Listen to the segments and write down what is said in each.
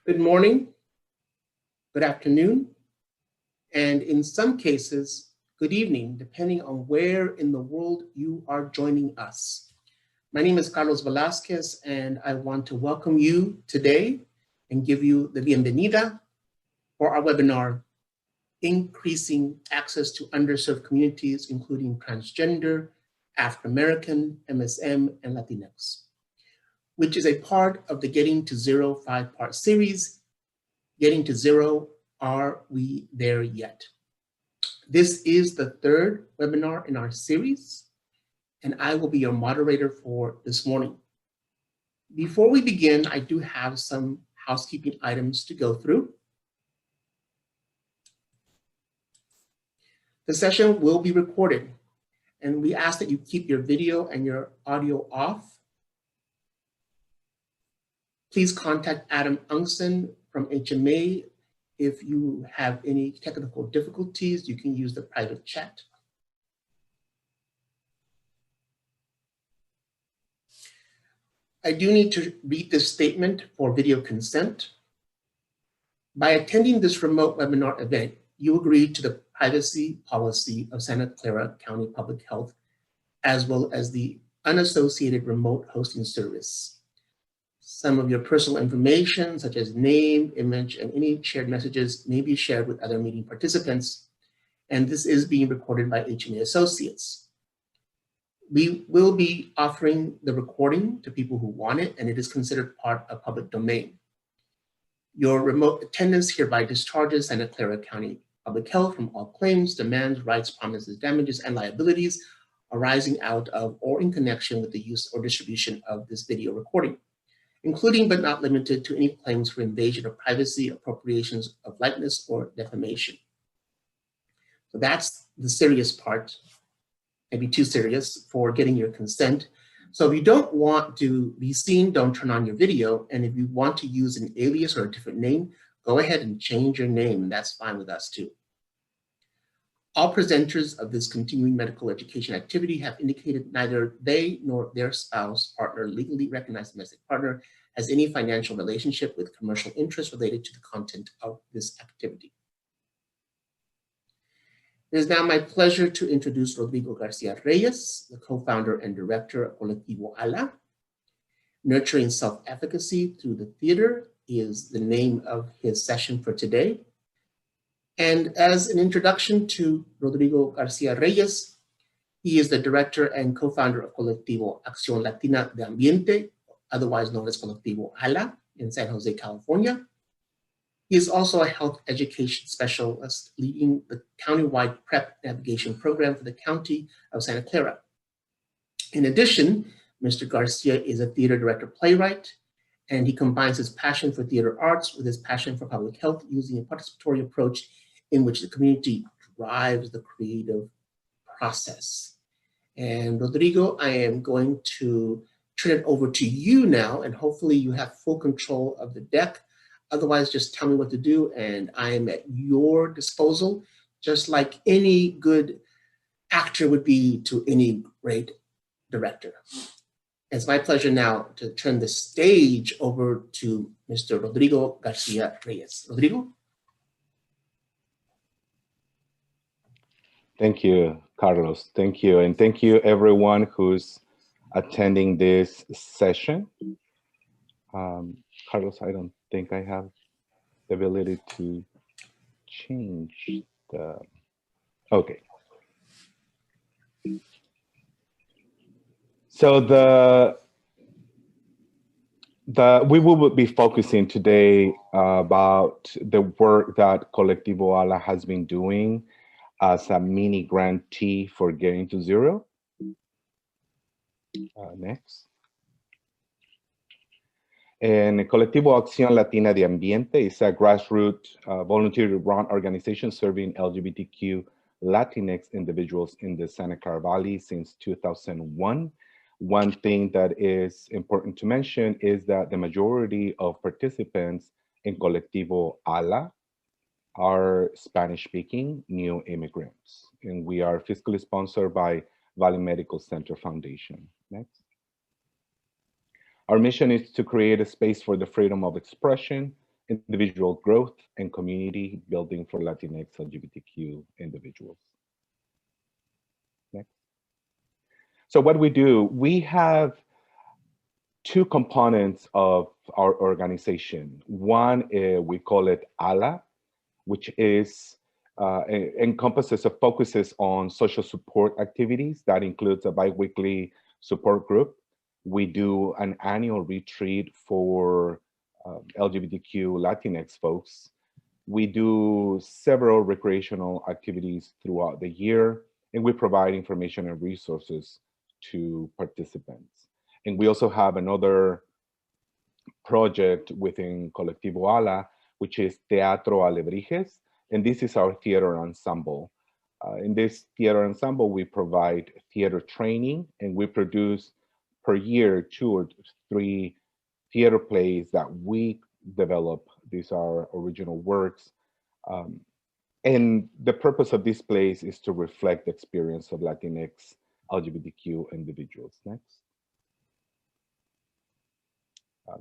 Good morning, good afternoon, and in some cases, good evening, depending on where in the world you are joining us. My name is Carlos Velasquez, and I want to welcome you today and give you the bienvenida for our webinar, Increasing Access to Underserved Communities, including Transgender, African American, MSM, and Latinx, which is a part of the Getting to Zero 5-part series, Getting to Zero, Are We There Yet? This is the third webinar in our series, and I will be your moderator for this morning. Before we begin, I do have some housekeeping items to go through. The session will be recorded, and we ask that you keep your video and your audio off. Please contact Adam Ungson from HMA. If you have any technical difficulties, you can use the private chat. I do need to read this statement for video consent. By attending this remote webinar event, you agree to the privacy policy of Santa Clara County Public Health, as well as the unassociated remote hosting service. Some of your personal information, such as name, image, and any shared messages may be shared with other meeting participants, and this is being recorded by HMA Associates. We will be offering the recording to people who want it, and it is considered part of public domain. Your remote attendance hereby discharges Santa Clara County Public Health from all claims, demands, rights, promises, damages, and liabilities arising out of or in connection with the use or distribution of this video recording, including but not limited to any claims for invasion of privacy, appropriations of likeness, or defamation. So that's the serious part, maybe too serious, for getting your consent. So if you don't want to be seen, don't turn on your video. And if you want to use an alias or a different name, go ahead and change your name, and that's fine with us too. All presenters of this continuing medical education activity have indicated neither they nor their spouse, partner, legally recognized domestic partner has any financial relationship with commercial interests related to the content of this activity. It is now my pleasure to introduce Rodrigo Garcia Reyes, the co-founder and director of Colectivo ALA. Nurturing Self-Efficacy Through the Theater is the name of his session for today. And as an introduction to Rodrigo Garcia Reyes, he is the director and co-founder of Colectivo Acción Latina de Ambiente, otherwise known as Colectivo ALA, in San Jose, California. He is also a health education specialist leading the countywide PrEP navigation program for the county of Santa Clara. In addition, Mr. Garcia is a theater director playwright, and he combines his passion for theater arts with his passion for public health using a participatory approach in which the community drives the creative process. And Rodrigo, I am going to turn it over to you now, and hopefully you have full control of the deck. Otherwise, just tell me what to do, and I am at your disposal, just like any good actor would be to any great director. It's my pleasure now to turn the stage over to Mr. Rodrigo Garcia Reyes. Rodrigo? Thank you, Carlos. Thank you. And thank you everyone who's attending this session. Carlos, I don't think I have the ability to change the, okay. So we will be focusing today about the work that Colectivo ALA has been doing as a mini grantee for Getting to Zero. Next. And Colectivo Acción Latina de Ambiente is a grassroots volunteer-run organization serving LGBTQ Latinx individuals in the Santa Clara Valley since 2001. One thing that is important to mention is that the majority of participants in Colectivo ALA are Spanish-speaking new immigrants, and we are fiscally sponsored by Valley Medical Center Foundation. Next. Our mission is to create a space for the freedom of expression individual growth, and community building for Latinx LGBTQ individuals. Next. So what we do, we have two components of our organization. One, we call it ALA, which is encompasses or focuses on social support activities. That includes a biweekly support group. We do an annual retreat for LGBTQ Latinx folks. We do several recreational activities throughout the year, and we provide information and resources to participants. And we also have another project within Colectivo ALA, which is Teatro Alebrijes, and this is our theater ensemble. In this theater ensemble, we provide theater training, and we produce per year 2 or 3 theater plays that we develop. These are original works. And the purpose of these plays is to reflect the experience of Latinx LGBTQ individuals. Next.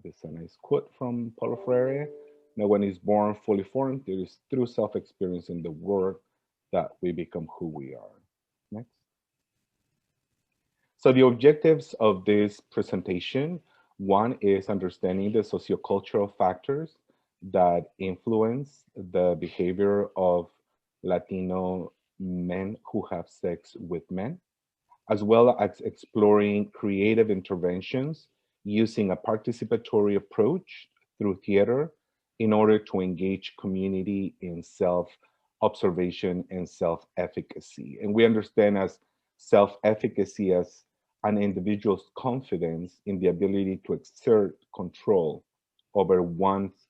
This is a nice quote from Paulo Freire. No one is born fully formed. It is through self-experiencing the world that we become who we are. Next. So the objectives of this presentation, one is understanding the sociocultural factors that influence the behavior of Latino men who have sex with men, as well as exploring creative interventions using a participatory approach through theater in order to engage community in self-observation and self-efficacy. And we understand as self-efficacy as an individual's confidence in the ability to exert control over one's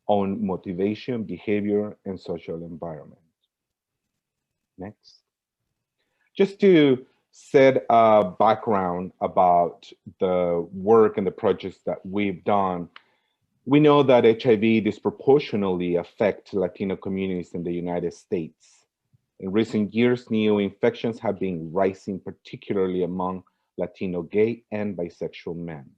own motivation, behavior, and social environment. Next. Just to set a background about the work and the projects that we've done, we know that HIV disproportionately affects Latino communities in the United States. In recent years, new infections have been rising, particularly among Latino gay and bisexual men.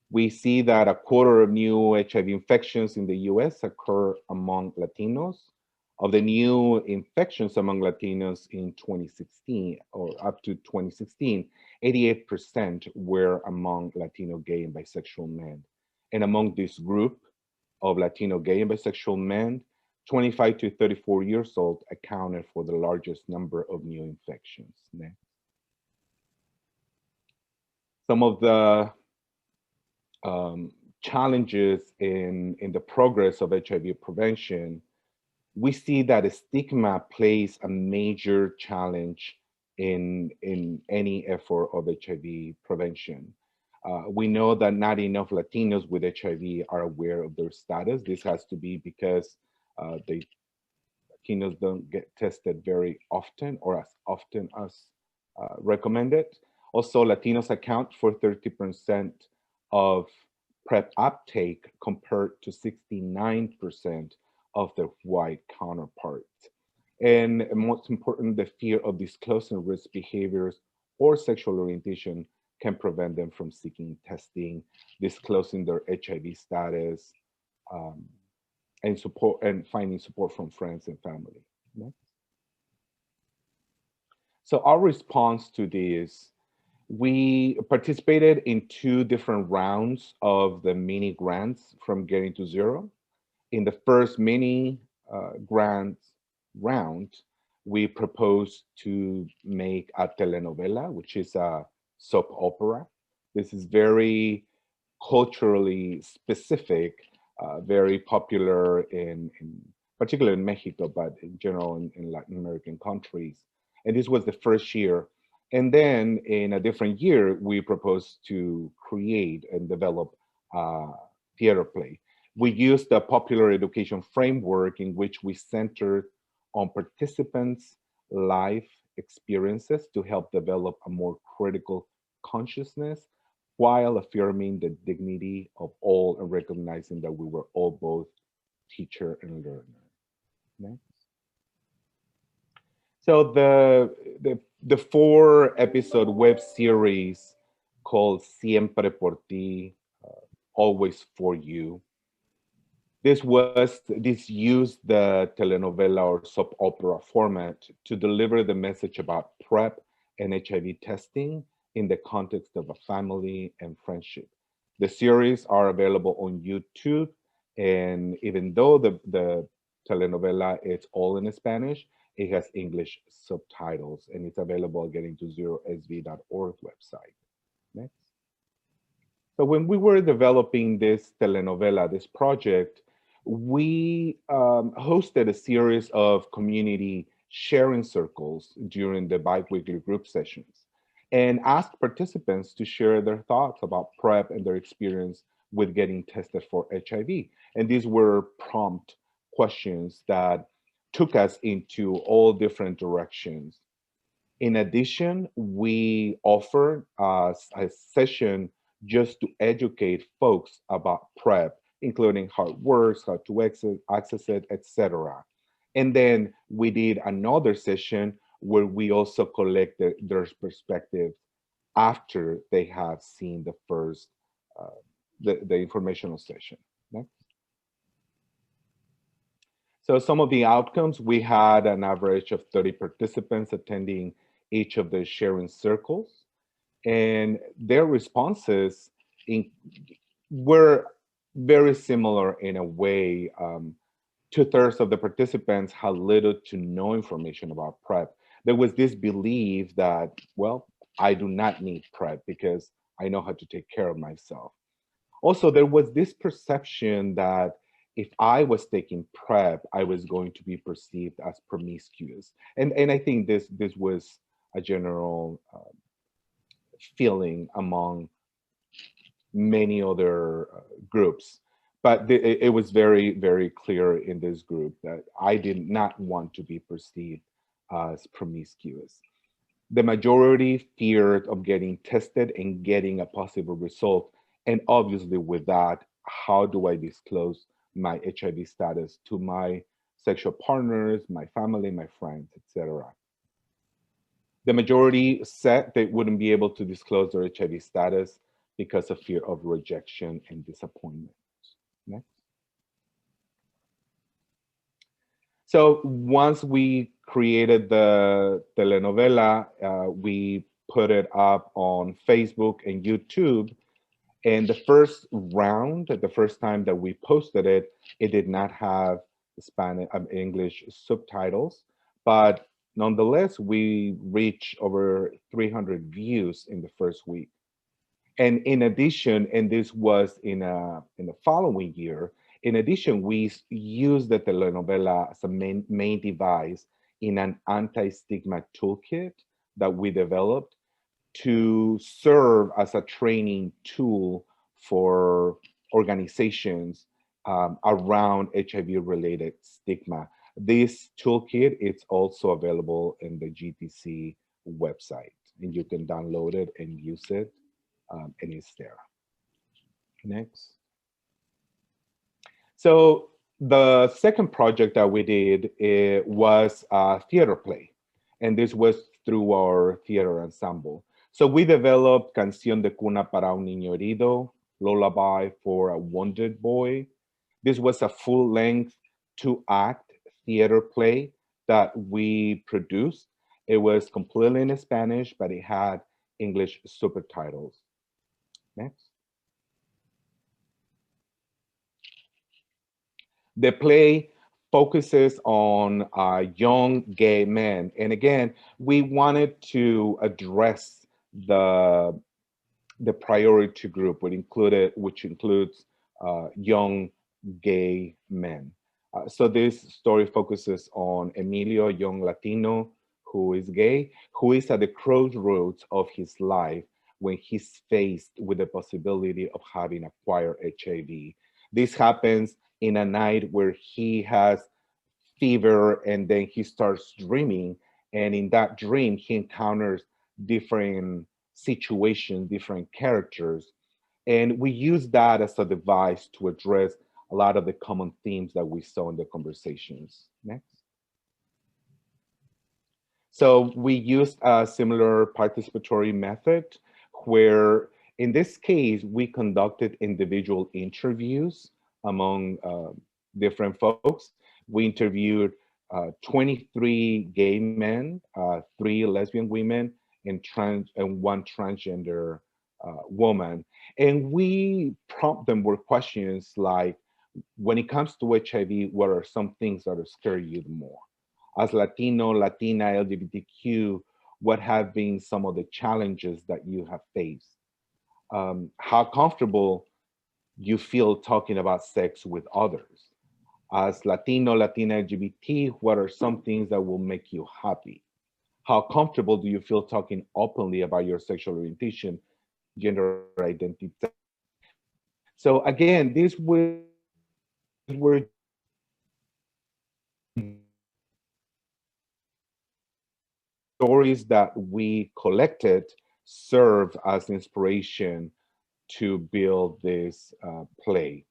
We see that a quarter of new HIV infections in the US occur among Latinos. Of the new infections among Latinos in 2016 or up to 2016, 88% were among Latino gay and bisexual men. And among this group of Latino gay and bisexual men, 25 to 34 years old accounted for the largest number of new infections. Next. Some of the challenges in the progress of HIV prevention, we see that stigma plays a major challenge in any effort of HIV prevention. We know that not enough Latinos with HIV are aware of their status. This has to be because Latinos don't get tested very often or as often as recommended. Also, Latinos account for 30% of PrEP uptake compared to 69% of their white counterparts. And most important, the fear of disclosing risk behaviors or sexual orientation can prevent them from seeking testing, disclosing their HIV status, and support and finding support from friends and family. Next. So our response to this, we participated in 2 different rounds of the mini grants from Getting to Zero. In the first mini grant round, we proposed to make a telenovela, which is a soap opera. This is very culturally specific, very popular particularly in Mexico, but in general in Latin American countries. And this was the first year. And then in a different year, we proposed to create and develop a theater play. We used the popular education framework in which we centered on participants' life experiences to help develop a more critical consciousness while affirming the dignity of all and recognizing that we were all both teacher and learner. Next. So the 4-episode web series called Siempre por Ti, Always for You, This used the telenovela or soap opera format to deliver the message about PrEP and HIV testing in the context of a family and friendship. The series are available on YouTube, and even though the telenovela is all in Spanish, it has English subtitles, and it's available getting to zerosv.org website. Next. So when we were developing this telenovela, this project, we hosted a series of community sharing circles during the bi-weekly group sessions and asked participants to share their thoughts about PrEP and their experience with getting tested for HIV. And these were prompt questions that took us into all different directions. In addition, we offered a session just to educate folks about PrEP, including how it works, how to access it, etc. And then we did another session where we also collected their perspectives after they have seen the first, the informational session. Next. So some of the outcomes, we had an average of 30 participants attending each of the sharing circles, and their responses were very similar in a way. 2/3 of the participants had little to no information about PrEP. There was this belief that, well, I do not need PrEP because I know how to take care of myself. Also, there was this perception that if I was taking PrEP, I was going to be perceived as promiscuous. And I think this was a general feeling among many other groups. But it was very, very clear in this group that I did not want to be perceived as promiscuous. The majority feared of getting tested and getting a possible result. And obviously with that, how do I disclose my HIV status to my sexual partners, my family, my friends, etc. The majority said they wouldn't be able to disclose their HIV status because of fear of rejection and disappointment. Next. So once we created the telenovela, we put it up on Facebook and YouTube. And the first round, the first time that we posted it, it did not have Spanish, English subtitles, but nonetheless, we reached over 300 views in the first week. And in addition, and this was in the following year, in addition, we used the telenovela as a main device in an anti-stigma toolkit that we developed to serve as a training tool for organizations around HIV-related stigma. This toolkit is also available in the GTZ website, and you can download it and use it, and it's there. Next. So the second project that we did was a theater play, and this was through our theater ensemble. So we developed Canción de Cuna para un Niño Herido, Lullaby for a Wounded Boy. This was a full-length 2-act theater play that we produced. It was completely in Spanish, but it had English subtitles. Next. The play focuses on young gay men. And again, we wanted to address the priority group, which includes young gay men. So this story focuses on Emilio, a young Latino who is gay, who is at the crossroads of his life when he's faced with the possibility of having acquired HIV. This happens in a night where he has fever and then he starts dreaming. And in that dream, he encounters different situations, different characters. And we use that as a device to address a lot of the common themes that we saw in the conversations. Next. So we used a similar participatory method where, in this case, we conducted individual interviews among different folks. We interviewed 23 gay men, 3 lesbian women, and 1 transgender woman. And we prompt them with questions like, when it comes to HIV, what are some things that are scare you the more? As Latino, Latina, LGBTQ, what have been some of the challenges that you have faced? How comfortable you feel talking about sex with others? As Latino, Latina, LGBT, what are some things that will make you happy? How comfortable do you feel talking openly about your sexual orientation, gender identity? So again, these were stories that we collected serve as inspiration to build this play.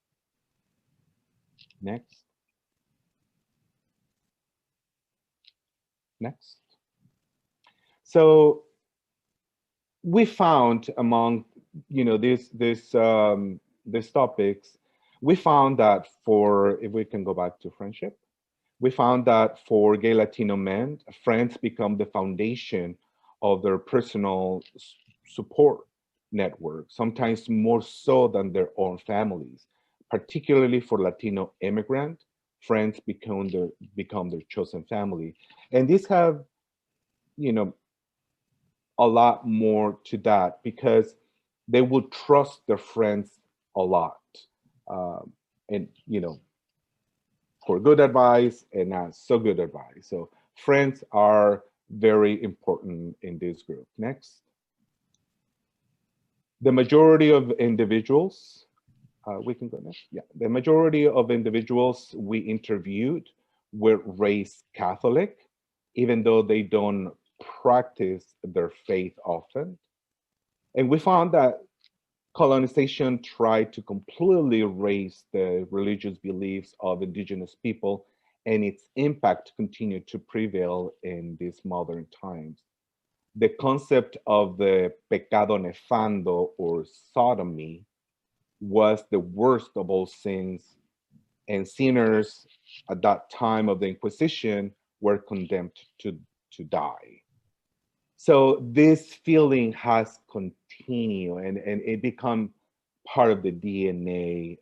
Next. Next. So we found among these topics, we found that if we can go back to friendship, we found that for gay Latino men, friends become the foundation of their personal support network, sometimes more so than their own families. Particularly for Latino immigrant, friends become their chosen family. And these have, a lot more to that because they will trust their friends a lot. Um, and, for good advice and not so good advice. So friends are very important in this group. Next. The majority of individuals, we can go next. Yeah, the majority of individuals we interviewed were raised Catholic, even though they don't practice their faith often. And we found that colonization tried to completely erase the religious beliefs of indigenous people, and its impact continued to prevail in these modern times. The concept of the pecado nefando or sodomy was the worst of all sins, and sinners at that time of the Inquisition were condemned to die. So this feeling has continued, and it become part of the DNA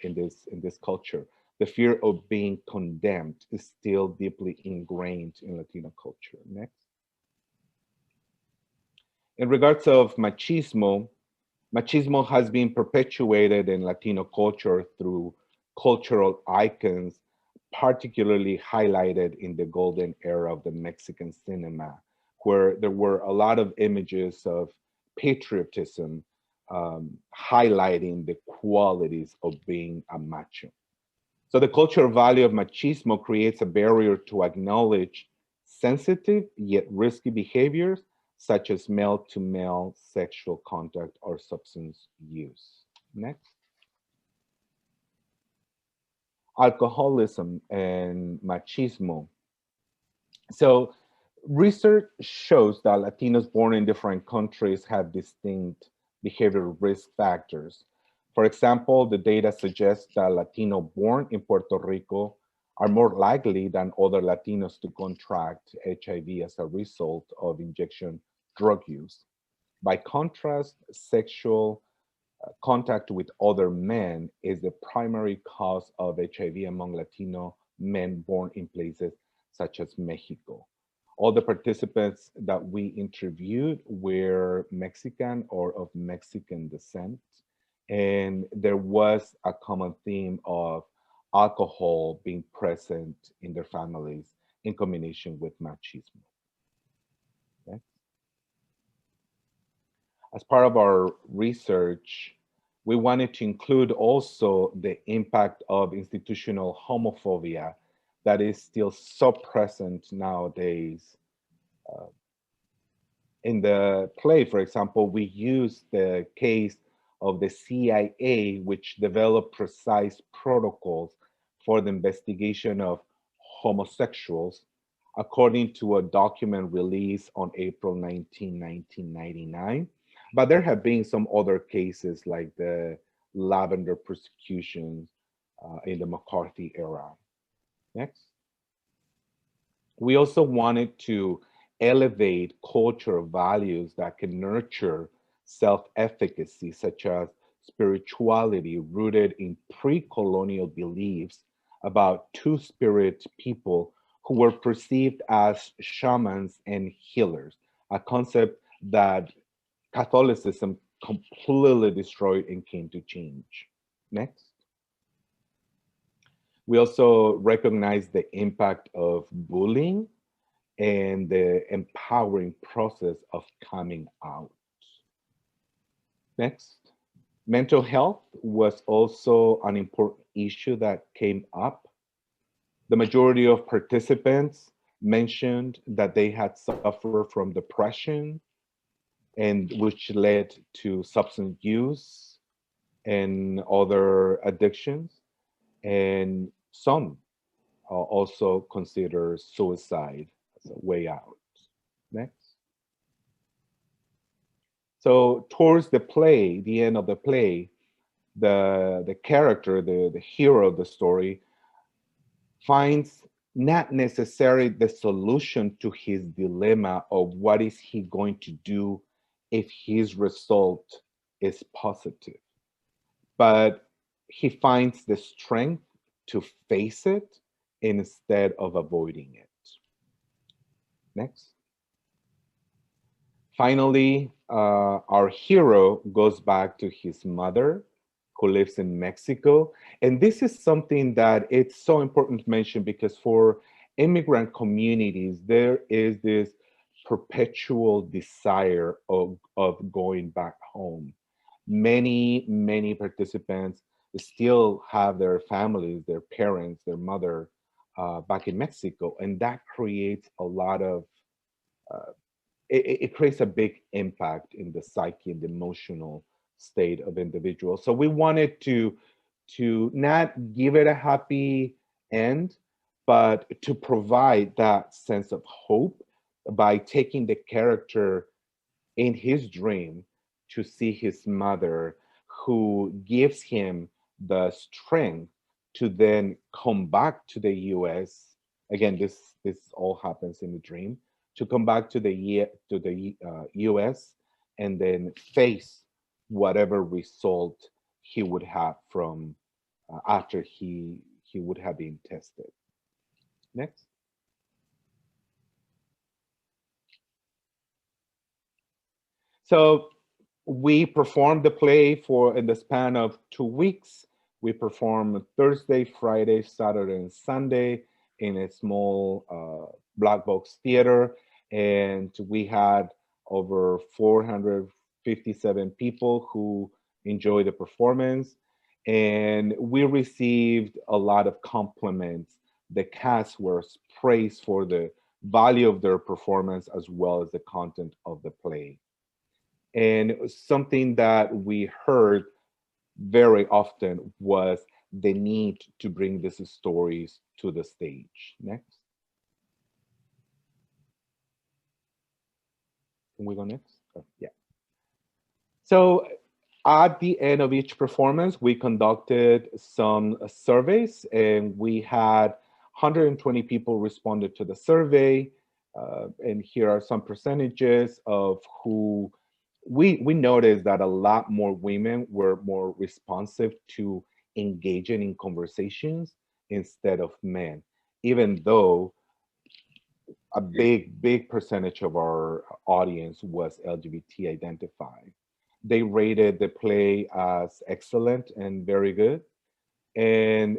in this culture. The fear of being condemned is still deeply ingrained in Latino culture. Next. In regards of machismo, machismo has been perpetuated in Latino culture through cultural icons, particularly highlighted in the golden era of the Mexican cinema, where there were a lot of images of patriotism, highlighting the qualities of being a macho. So the cultural value of machismo creates a barrier to acknowledge sensitive yet risky behaviors such as male-to-male sexual contact or substance use. Next. Alcoholism and machismo. So research shows that Latinos born in different countries have distinct behavioral risk factors. For example, the data suggests that Latino born in Puerto Rico are more likely than other Latinos to contract HIV as a result of injection drug use. By contrast, sexual contact with other men is the primary cause of HIV among Latino men born in places such as Mexico. All the participants that we interviewed were Mexican or of Mexican descent, and there was a common theme of alcohol being present in their families in combination with machismo. Okay? As part of our research, we wanted to include also the impact of institutional homophobia that is still so present nowadays. Uh, in the play, for example, we use the case of the CIA, which developed precise protocols for the investigation of homosexuals, according to a document released on April 19, 1999. But there have been some other cases like the lavender persecutions, in the McCarthy era. Next. We also wanted to elevate cultural values that can nurture self-efficacy, such as spirituality rooted in pre-colonial beliefs about two-spirit people who were perceived as shamans and healers, a concept that Catholicism completely destroyed and came to change. Next. We also recognize the impact of bullying and the empowering process of coming out. Next. Mental health was also an important issue that came up. The majority of participants mentioned that they had suffered from depression, and which led to substance use and other addictions. And some also consider suicide as a way out. Next. So towards the play, the end of the play, the character, the hero of the story, finds not necessarily the solution to his dilemma of what is he going to do if his result is positive, but he finds the strength to face it instead of avoiding it. Next. Finally, our hero goes back to his mother, who lives in Mexico. And this is something that it's so important to mention, because for immigrant communities, there is this perpetual desire of going back home. Many participants still have their families, their parents, their mother back in Mexico. And that creates a lot of it creates a big impact in the psyche and the emotional state of individuals. So we wanted to not give it a happy end, but to provide that sense of hope by taking the character in his dream to see his mother, who gives him the strength to then come back to the US. Again, this all happens in the dream, to come back to the US and then face whatever result he would have from after he would have been tested. Next. So we performed the play in the span of 2 weeks. We performed Thursday, Friday, Saturday, and Sunday in a small black box theater. And we had over 457 people who enjoyed the performance. And we received a lot of compliments. The cast was praised for the value of their performance as well as the content of the play. And something that we heard very often was the need to bring these stories to the stage. Next. Can we go next? Oh, yeah. So at the end of each performance, we conducted some surveys, and we had 120 people responded to the survey. And here are some percentages of who we noticed that a lot more women were more responsive to engaging in conversations instead of men, even though a big percentage of our audience was LGBT identified. They rated the play as excellent and very good. And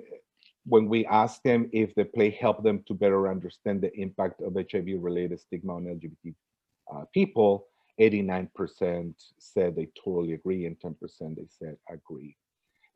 when we asked them if the play helped them to better understand the impact of HIV-related stigma on LGBT people, 89% said they totally agree, and 10% they said agree.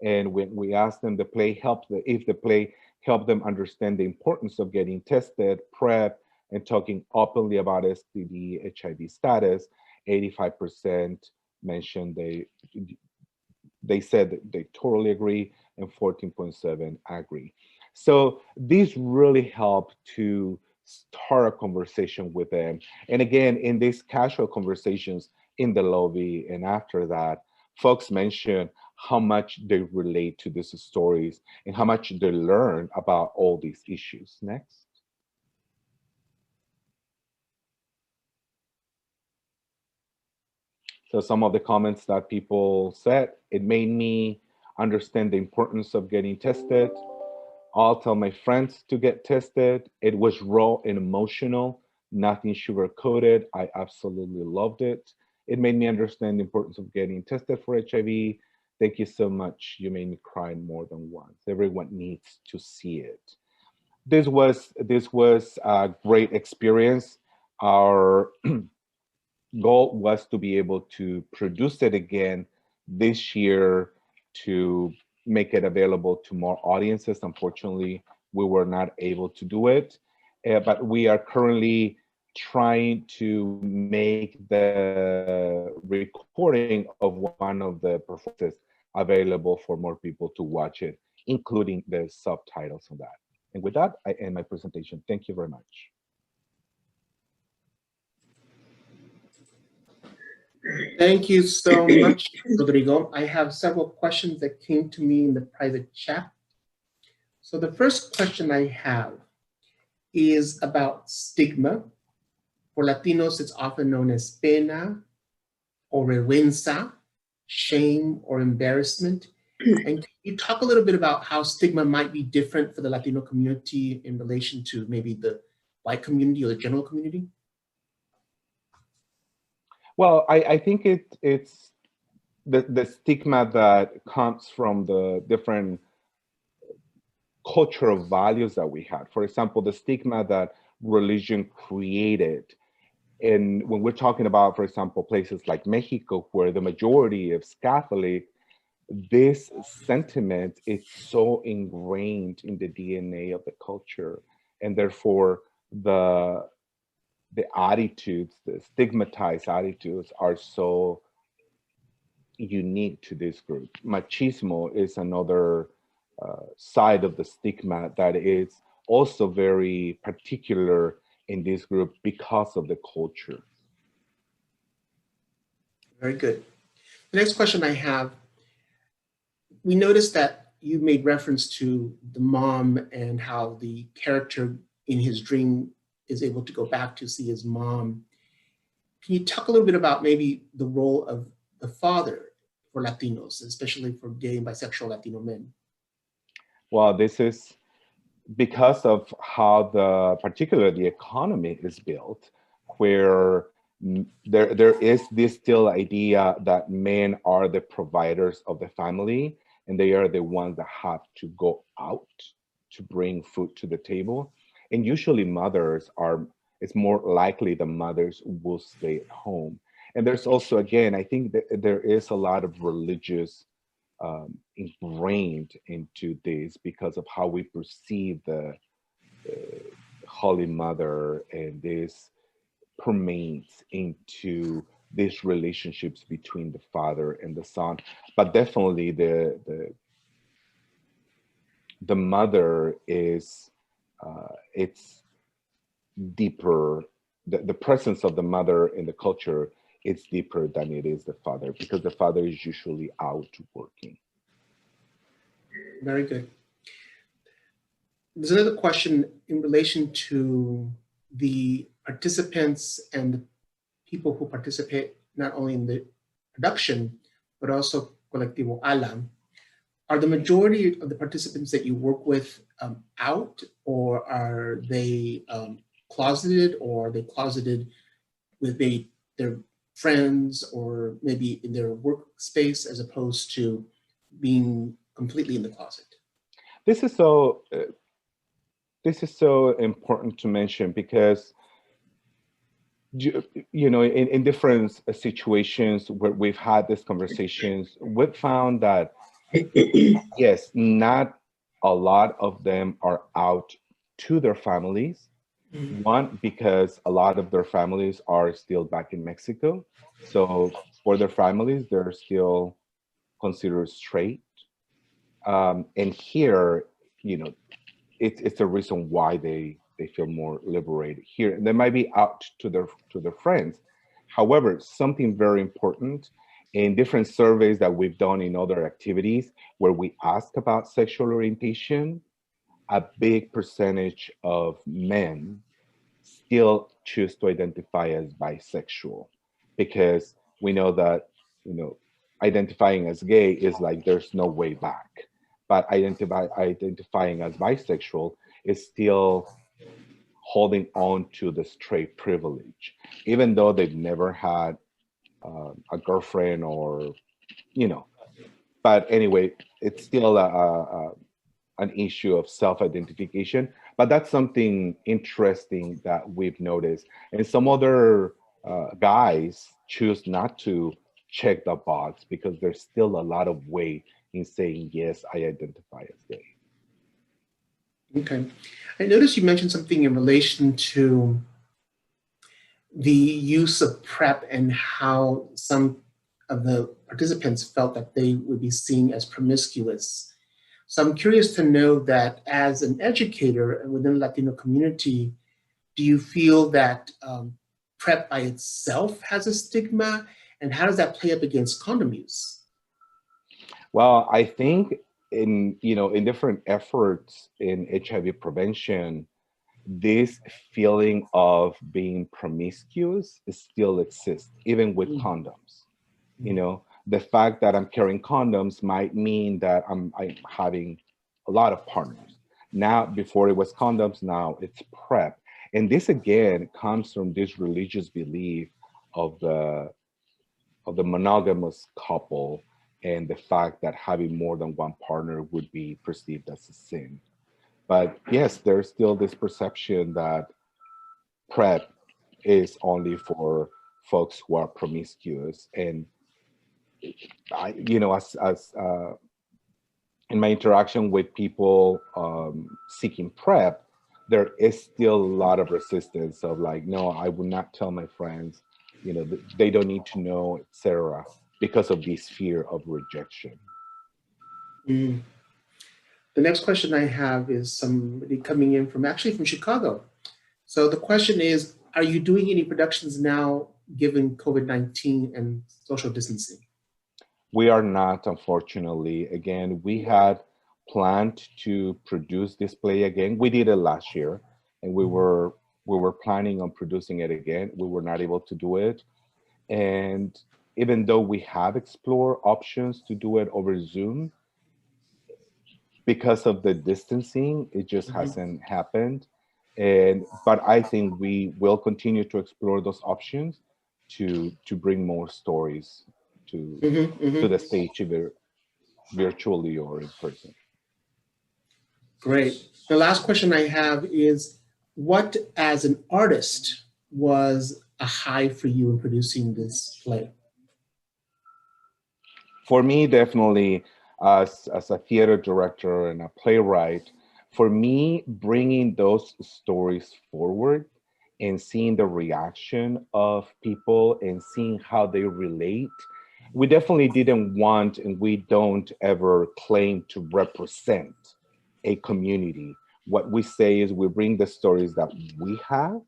And when we asked them if the play helped them understand the importance of getting tested, PrEP, and talking openly about STD, HIV status, 85% mentioned they said that they totally agree, and 14.7 agree. So these really help to start a conversation with them. And again, in these casual conversations in the lobby and after that, folks mention how much they relate to these stories and how much they learn about all these issues. Next. So some of the comments that people said, it made me understand the importance of getting tested. I'll tell my friends to get tested. It was raw and emotional, nothing sugar-coated. I absolutely loved it. It made me understand the importance of getting tested for HIV. Thank you so much. You made me cry more than once. Everyone needs to see it. This was a great experience. Our goal was to be able to produce it again this year to make it available to more audiences. Unfortunately, we were not able to do it, but we are currently trying to make the recording of one of the performances available for more people to watch it, including the subtitles on that. And with that, I end my presentation. Thank you very much. Thank you so much, Rodrigo. I have several questions that came to me in the private chat. So the first question I have is about stigma. For Latinos, it's often known as pena or vergüenza, shame or embarrassment. And can you talk a little bit about how stigma might be different for the Latino community in relation to maybe the white community or the general community? Well, I think it's the stigma that comes from the different cultural values that we had. For example, the stigma that religion created. And when we're talking about, for example, places like Mexico, where the majority is Catholic, this sentiment is so ingrained in the DNA of the culture. And therefore, the attitudes, the stigmatized attitudes are so unique to this group. Machismo is another side of the stigma that is also very particular in this group because of the culture. Very good. The next question I have, we noticed that you made reference to the mom and how the character in his dream is able to go back to see his mom. Can you talk a little bit about maybe the role of the father for Latinos, especially for gay and bisexual Latino men? Well, this is because of how particularly the economy is built, where there is this still idea that men are the providers of the family and they are the ones that have to go out to bring food to the table. And usually it's more likely the mothers will stay at home. And there's also, again, I think that there is a lot of religious ingrained into this because of how we perceive the Holy Mother, and this permeates into these relationships between the father and the son. But definitely the mother is it's deeper. The presence of the mother in the culture is deeper than it is the father, because the father is usually out working. Very good. There's another question in relation to the participants and the people who participate not only in the production, but also Colectivo Alam. Are the majority of the participants that you work with out, or are they closeted, or are they closeted with maybe their friends or maybe in their workspace as opposed to being completely in the closet? This is so important to mention because, you know, in different situations where we've had these conversations, we've found that, yes, not a lot of them are out to their families. One, because a lot of their families are still back in Mexico. So for their families, they're still considered straight. And here, you know, it's a reason why they feel more liberated here. And they might be out to their friends. However, something very important In different surveys that we've done in other activities where we ask about sexual orientation, a big percentage of men still choose to identify as bisexual, because we know that, you know, identifying as gay is like there's no way back. But identifying as bisexual is still holding on to the straight privilege, even though they've never had a girlfriend or, you know. But anyway, it's still an issue of self-identification. But that's something interesting that we've noticed. And some other guys choose not to check the box because there's still a lot of weight in saying, yes, I identify as gay. Okay. I noticed you mentioned something in relation to the use of PrEP and how some of the participants felt that they would be seen as promiscuous. So I'm curious to know that as an educator within the Latino community, do you feel that PrEP by itself has a stigma, and how does that play up against condom use? Well, I think in different efforts in HIV prevention, this feeling of being promiscuous still exists, even with condoms. You know, the fact that I'm carrying condoms might mean that I'm having a lot of partners. Now, before it was condoms, now it's PrEP. And this again comes from this religious belief of the monogamous couple, and the fact that having more than one partner would be perceived as a sin. But yes, there's still this perception that PrEP is only for folks who are promiscuous. And I, as in my interaction with people seeking PrEP, there is still a lot of resistance of like, no, I would not tell my friends, they don't need to know, etc., because of this fear of rejection. Mm. The next question I have is somebody coming in from Chicago. So the question is, are you doing any productions now given COVID-19 and social distancing? We are not, unfortunately. Again, we had planned to produce this play again. We did it last year, and we were planning on producing it again. We were not able to do it. And even though we have explored options to do it over Zoom, because of the distancing, it just hasn't happened. But I think we will continue to explore those options to bring more stories to the stage, either virtually or in person. Great. The last question I have is, what as an artist was a high for you in producing this play? For me, definitely, as a theater director and a playwright, for me, bringing those stories forward and seeing the reaction of people and seeing how they relate, we definitely didn't want, and we don't ever claim to represent a community. What we say is we bring the stories that we have,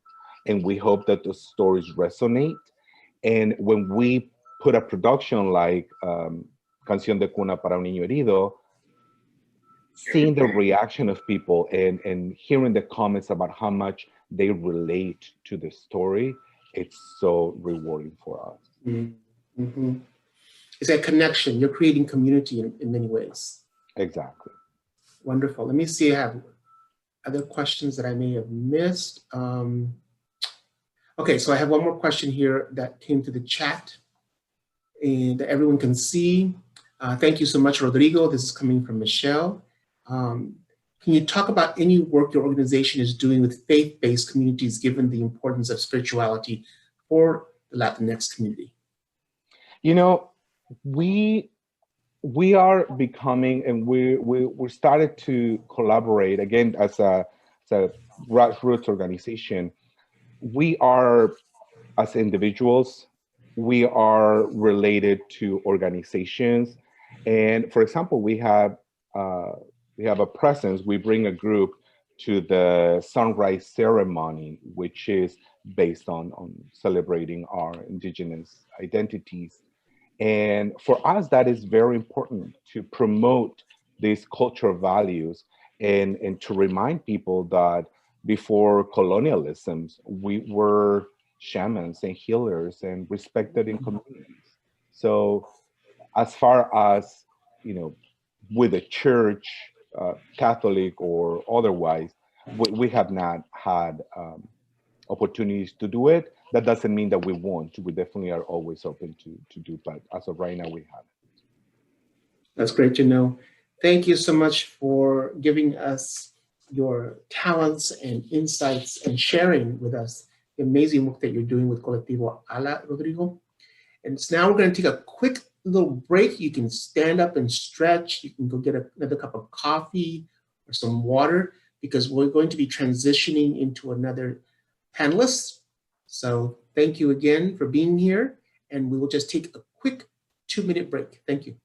and we hope that those stories resonate. And when we put a production like Canción de Cuna para un Niño Herido, seeing the reaction of people and hearing the comments about how much they relate to the story, it's so rewarding for us. Mm-hmm. It's a connection. You're creating community in many ways. Exactly. Wonderful. Let me see. I have other questions that I may have missed. Okay, so I have one more question here that came to the chat and that everyone can see. Thank you so much, Rodrigo. This is coming from Michelle. Can you talk about any work your organization is doing with faith-based communities, given the importance of spirituality for the Latinx community? We are becoming, and we started to collaborate again as a grassroots organization. We are, as individuals, we are related to organizations, and for example, we have a presence. We bring a group to the sunrise ceremony, which is based on celebrating our indigenous identities. And for us, that is very important to promote these cultural values and to remind people that before colonialism, we were shamans and healers and respected in communities. So as far as, you know, with the church, Catholic or otherwise, we have not had opportunities to do it. That doesn't mean that we won't. We definitely are always open to do, but as of right now, we haven't. That's great to know. Thank you so much for giving us your talents and insights and sharing with us the amazing work that you're doing with Colectivo Ala, Rodrigo. And so now we're going to take a quick little break. You can stand up and stretch. You can go get another cup of coffee or some water, because we're going to be transitioning into another panelist. So thank you again for being here. And we will just take a quick 2-minute break. Thank you.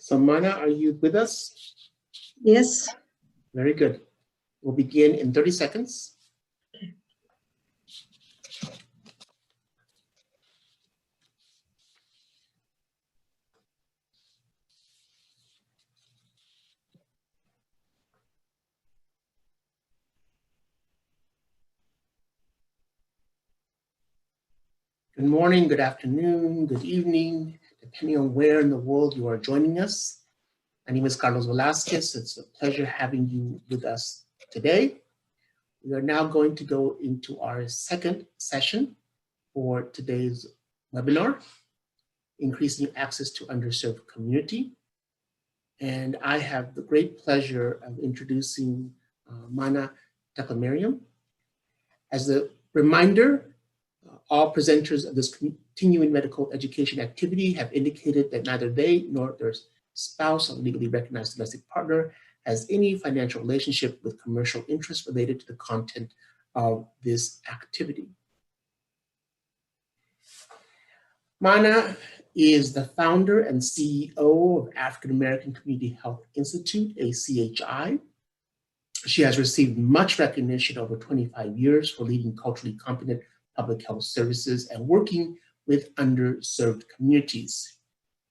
So Mana, are you with us? Yes. Very good. We'll begin in 30 seconds. Good morning, good afternoon, good evening, depending on where in the world you are joining us. My name is Carlos Velasquez. It's a pleasure having you with us today. We are now going to go into our second session for today's webinar, Increasing Access to Underserved Community. And I have the great pleasure of introducing Mana Taklamariam. As a reminder, all presenters of this continuing medical education activity have indicated that neither they nor their spouse or legally recognized domestic partner has any financial relationship with commercial interests related to the content of this activity. Mana is the founder and CEO of African American Community Health Institute, ACHI. She has received much recognition over 25 years for leading culturally competent public health services and working with underserved communities.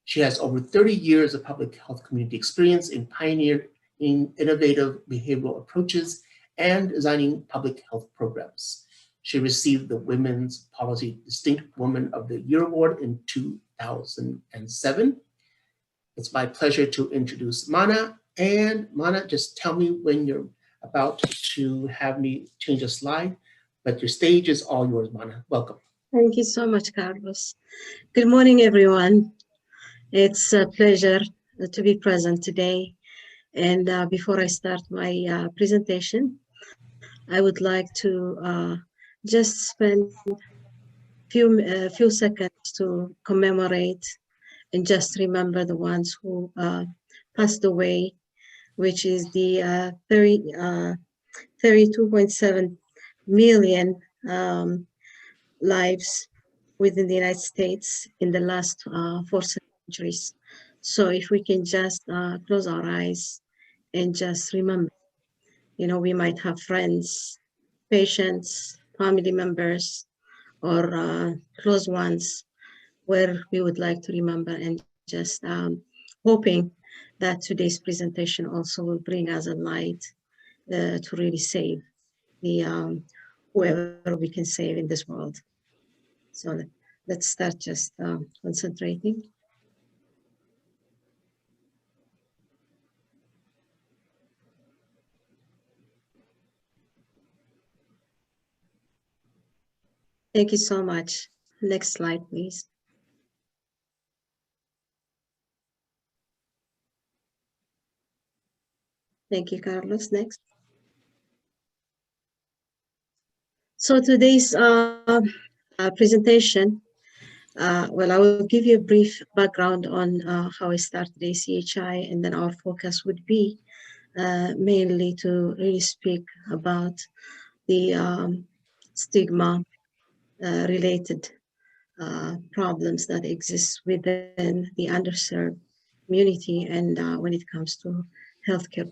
She has over 30 years of public health community experience in pioneering innovative behavioral approaches and designing public health programs. She received the Women's Policy Distinct Woman of the Year Award in 2007. It's my pleasure to introduce Mana. And Mana, just tell me when you're about to have me change a slide, but your stage is all yours, Mana. Welcome. Thank you so much, Carlos. Good morning, everyone. It's a pleasure to be present today. And before I start my presentation, I would like to just spend a few seconds to commemorate and just remember the ones who passed away, which is the very 32.7 million lives within the United States in the last 4 centuries. So if we can just close our eyes and just remember, we might have friends, patients, family members, or close ones where we would like to remember, and just hoping that today's presentation also will bring us a light to really save the whoever we can save in this world. So let's start just concentrating. Thank you so much. Next slide, please. Thank you, Carlos. Next. So today's presentation, well, I will give you a brief background on how I started ACHI, and then our focus would be mainly to really speak about the stigma related problems that exist within the underserved community, and when it comes to healthcare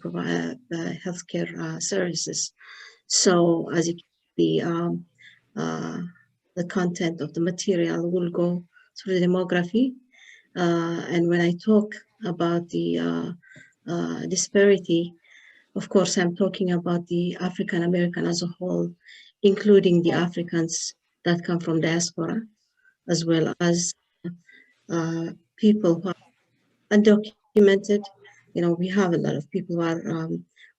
services. So as you can see, the content of the material will go through the demography, and when I talk about the disparity, of course, I'm talking about the African American as a whole, including the Africans that come from diaspora, as well as people who are undocumented. We have a lot of people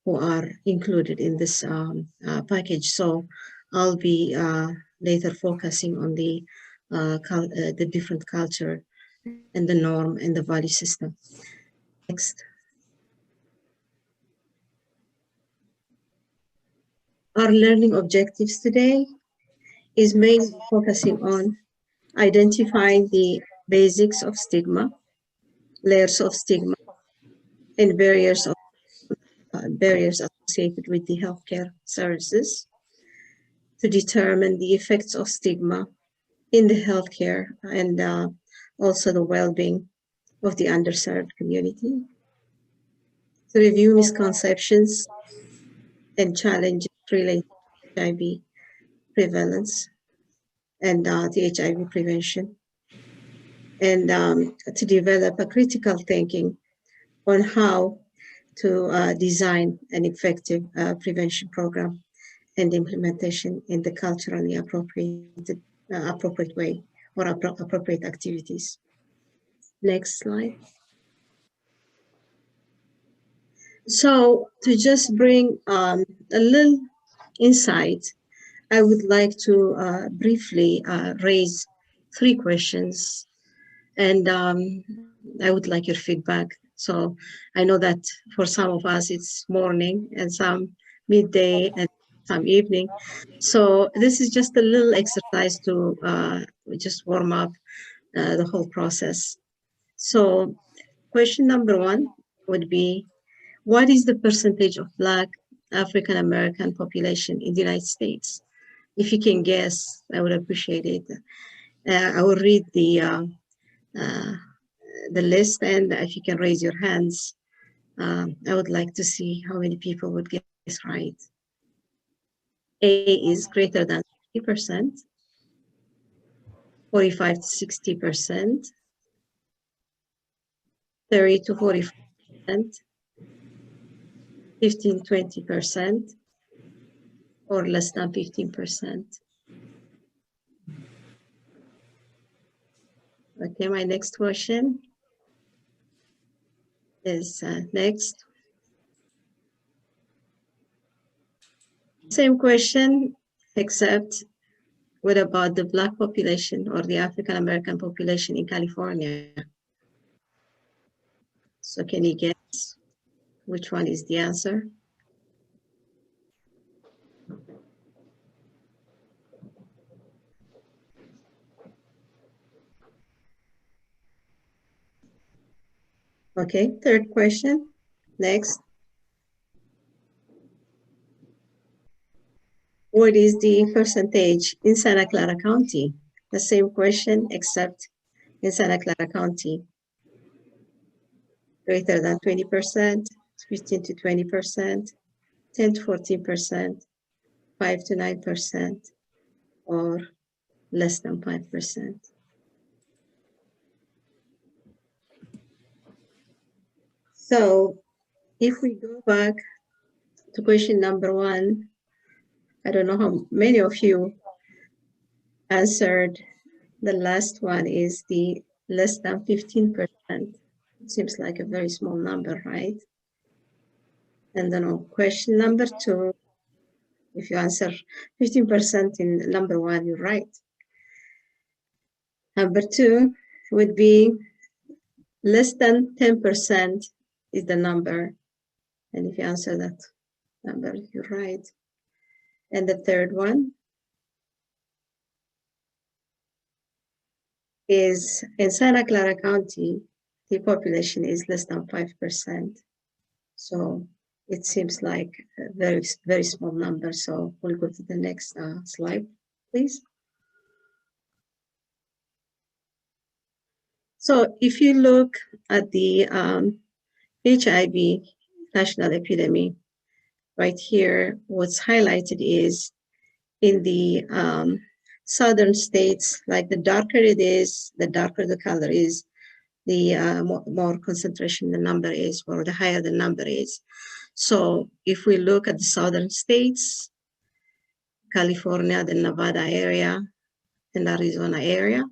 who are included in this package. So I'll be later focusing on the different culture and the norm and the value system. Next. Our learning objectives today is mainly focusing on identifying the basics of stigma, layers of stigma, and barriers associated with the healthcare services, to determine the effects of stigma in the healthcare and also the well-being of the underserved community, to review misconceptions and challenges related to HIV prevalence and the HIV prevention, and to develop a critical thinking on how to design an effective prevention program and implementation in the culturally appropriate way, or appropriate activities. Next slide. So to just bring a little insight, I would like to briefly raise 3 questions, and I would like your feedback. So I know that for some of us it's morning, and some midday, and some evening. So this is just a little exercise to just warm up the whole process. So question number 1 would be, what is the percentage of Black African American population in the United States? If you can guess, I would appreciate it. I will read the list, and if you can raise your hands, I would like to see how many people would guess right. A is greater than 50%, 45 to 60%, 30 to 45%, 15, 20%, or less than 15%. Okay, my next question is next. Same question, except what about the Black population or the African American population in California? So can you guess which one is the answer? Okay, third question, next. what is the percentage in Santa Clara County? The same question, except in Santa Clara County. Greater than 20%, 15 to 20%, 10 to 14%, 5 to 9%, or less than 5%. So if we go back to question number 1, I don't know how many of you answered. The last one is the less than 15%. It seems like a very small number, right? And then on question number 2, if you answer 15% in number 1, you're right. Number 2 would be less than 10% is the number. And if you answer that number, you're right. And the third one is in Santa Clara County, the population is less than 5%. So it seems like a very, very small number. So we'll go to the next slide, please. So if you look at the HIV national epidemic, right here, what's highlighted is in the southern states, like the darker it is, the darker the color is, the more concentration the number is, or the higher the number is. So if we look at the southern states, California, the Nevada area, and Arizona area,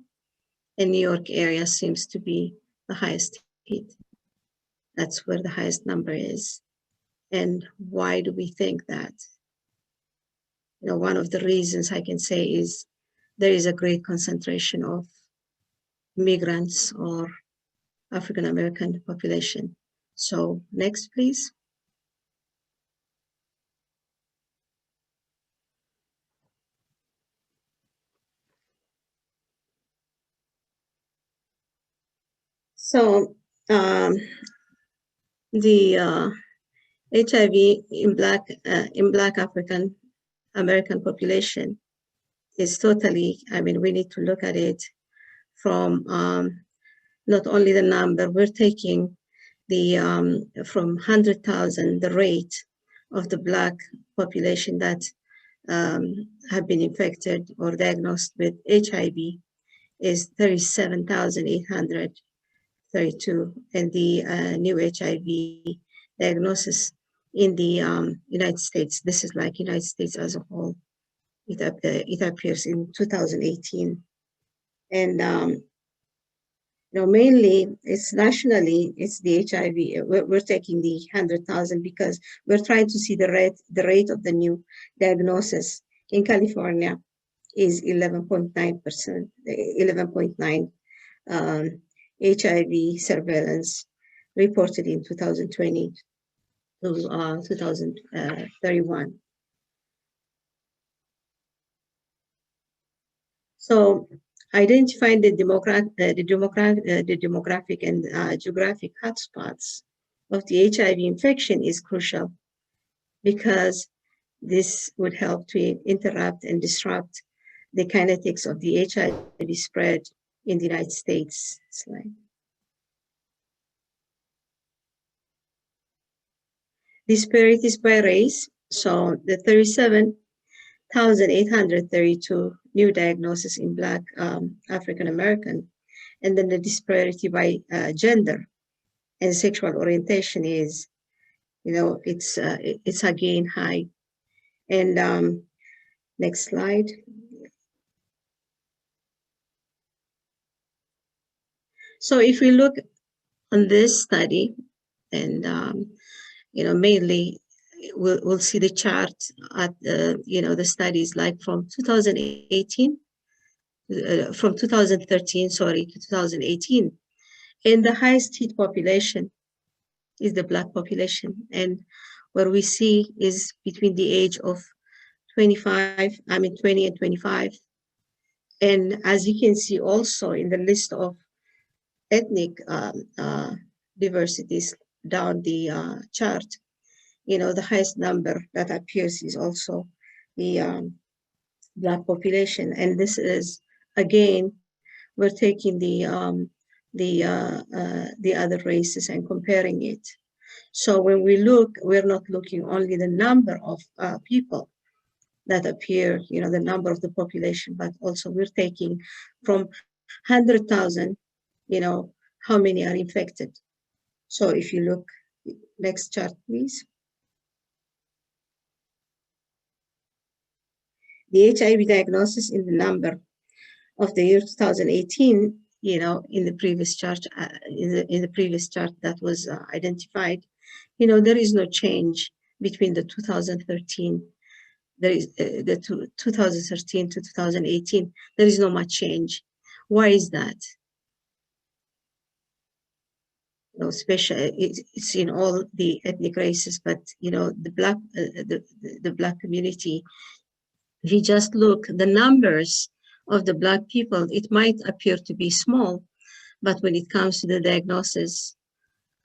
and New York area seems to be the highest hit. That's where the highest number is. And why do we think that? You know, one of the reasons I can say is there is a great concentration of migrants or African American population. So next, please. So the HIV in Black African American population is totally, I mean, we need to look at it from not only the number, we're taking the from 100,000, the rate of the Black population that have been infected or diagnosed with HIV is 37,832, and the new HIV diagnosis in the United States, this is like United States as a whole, it appears in 2018. And you know, mainly it's nationally, it's the HIV. We're taking the 100,000 because we're trying to see the rate of the new diagnosis in California is 11.9%, 11.9 HIV surveillance reported in 2020 to 2031. So identifying the demographic and geographic hotspots of the HIV infection is crucial because this would help to interrupt and disrupt the kinetics of the HIV spread in the United States. Slide. Disparities by race. So the 37,832 new diagnoses in Black African American, and then the disparity by gender and sexual orientation is, you know, it's again high. And next slide. So if we look on this study, and you know, mainly we'll see the chart at you know, the studies like from 2018, from 2013, sorry, to 2018, and the highest hit population is the Black population, and what we see is between the age of 20 and 25. And as you can see also in the list of ethnic diversities down the chart, you know, the highest number that appears is also Black population. And this is, again, we're taking the other races and comparing it. So when we look, we're not looking only the number of people that appear, the number of the population, but also we're taking from 100,000, how many are infected. So if you look, next chart, please. The HIV diagnosis in the number of the year 2018, in the previous chart, that was identified, there is no change between the 2013. There is the 2013 to 2018. There is not much change. Why is that? Especially it's in all the ethnic races, but the Black, the Black community. If you just look, the numbers of the Black people, it might appear to be small, but when it comes to the diagnosis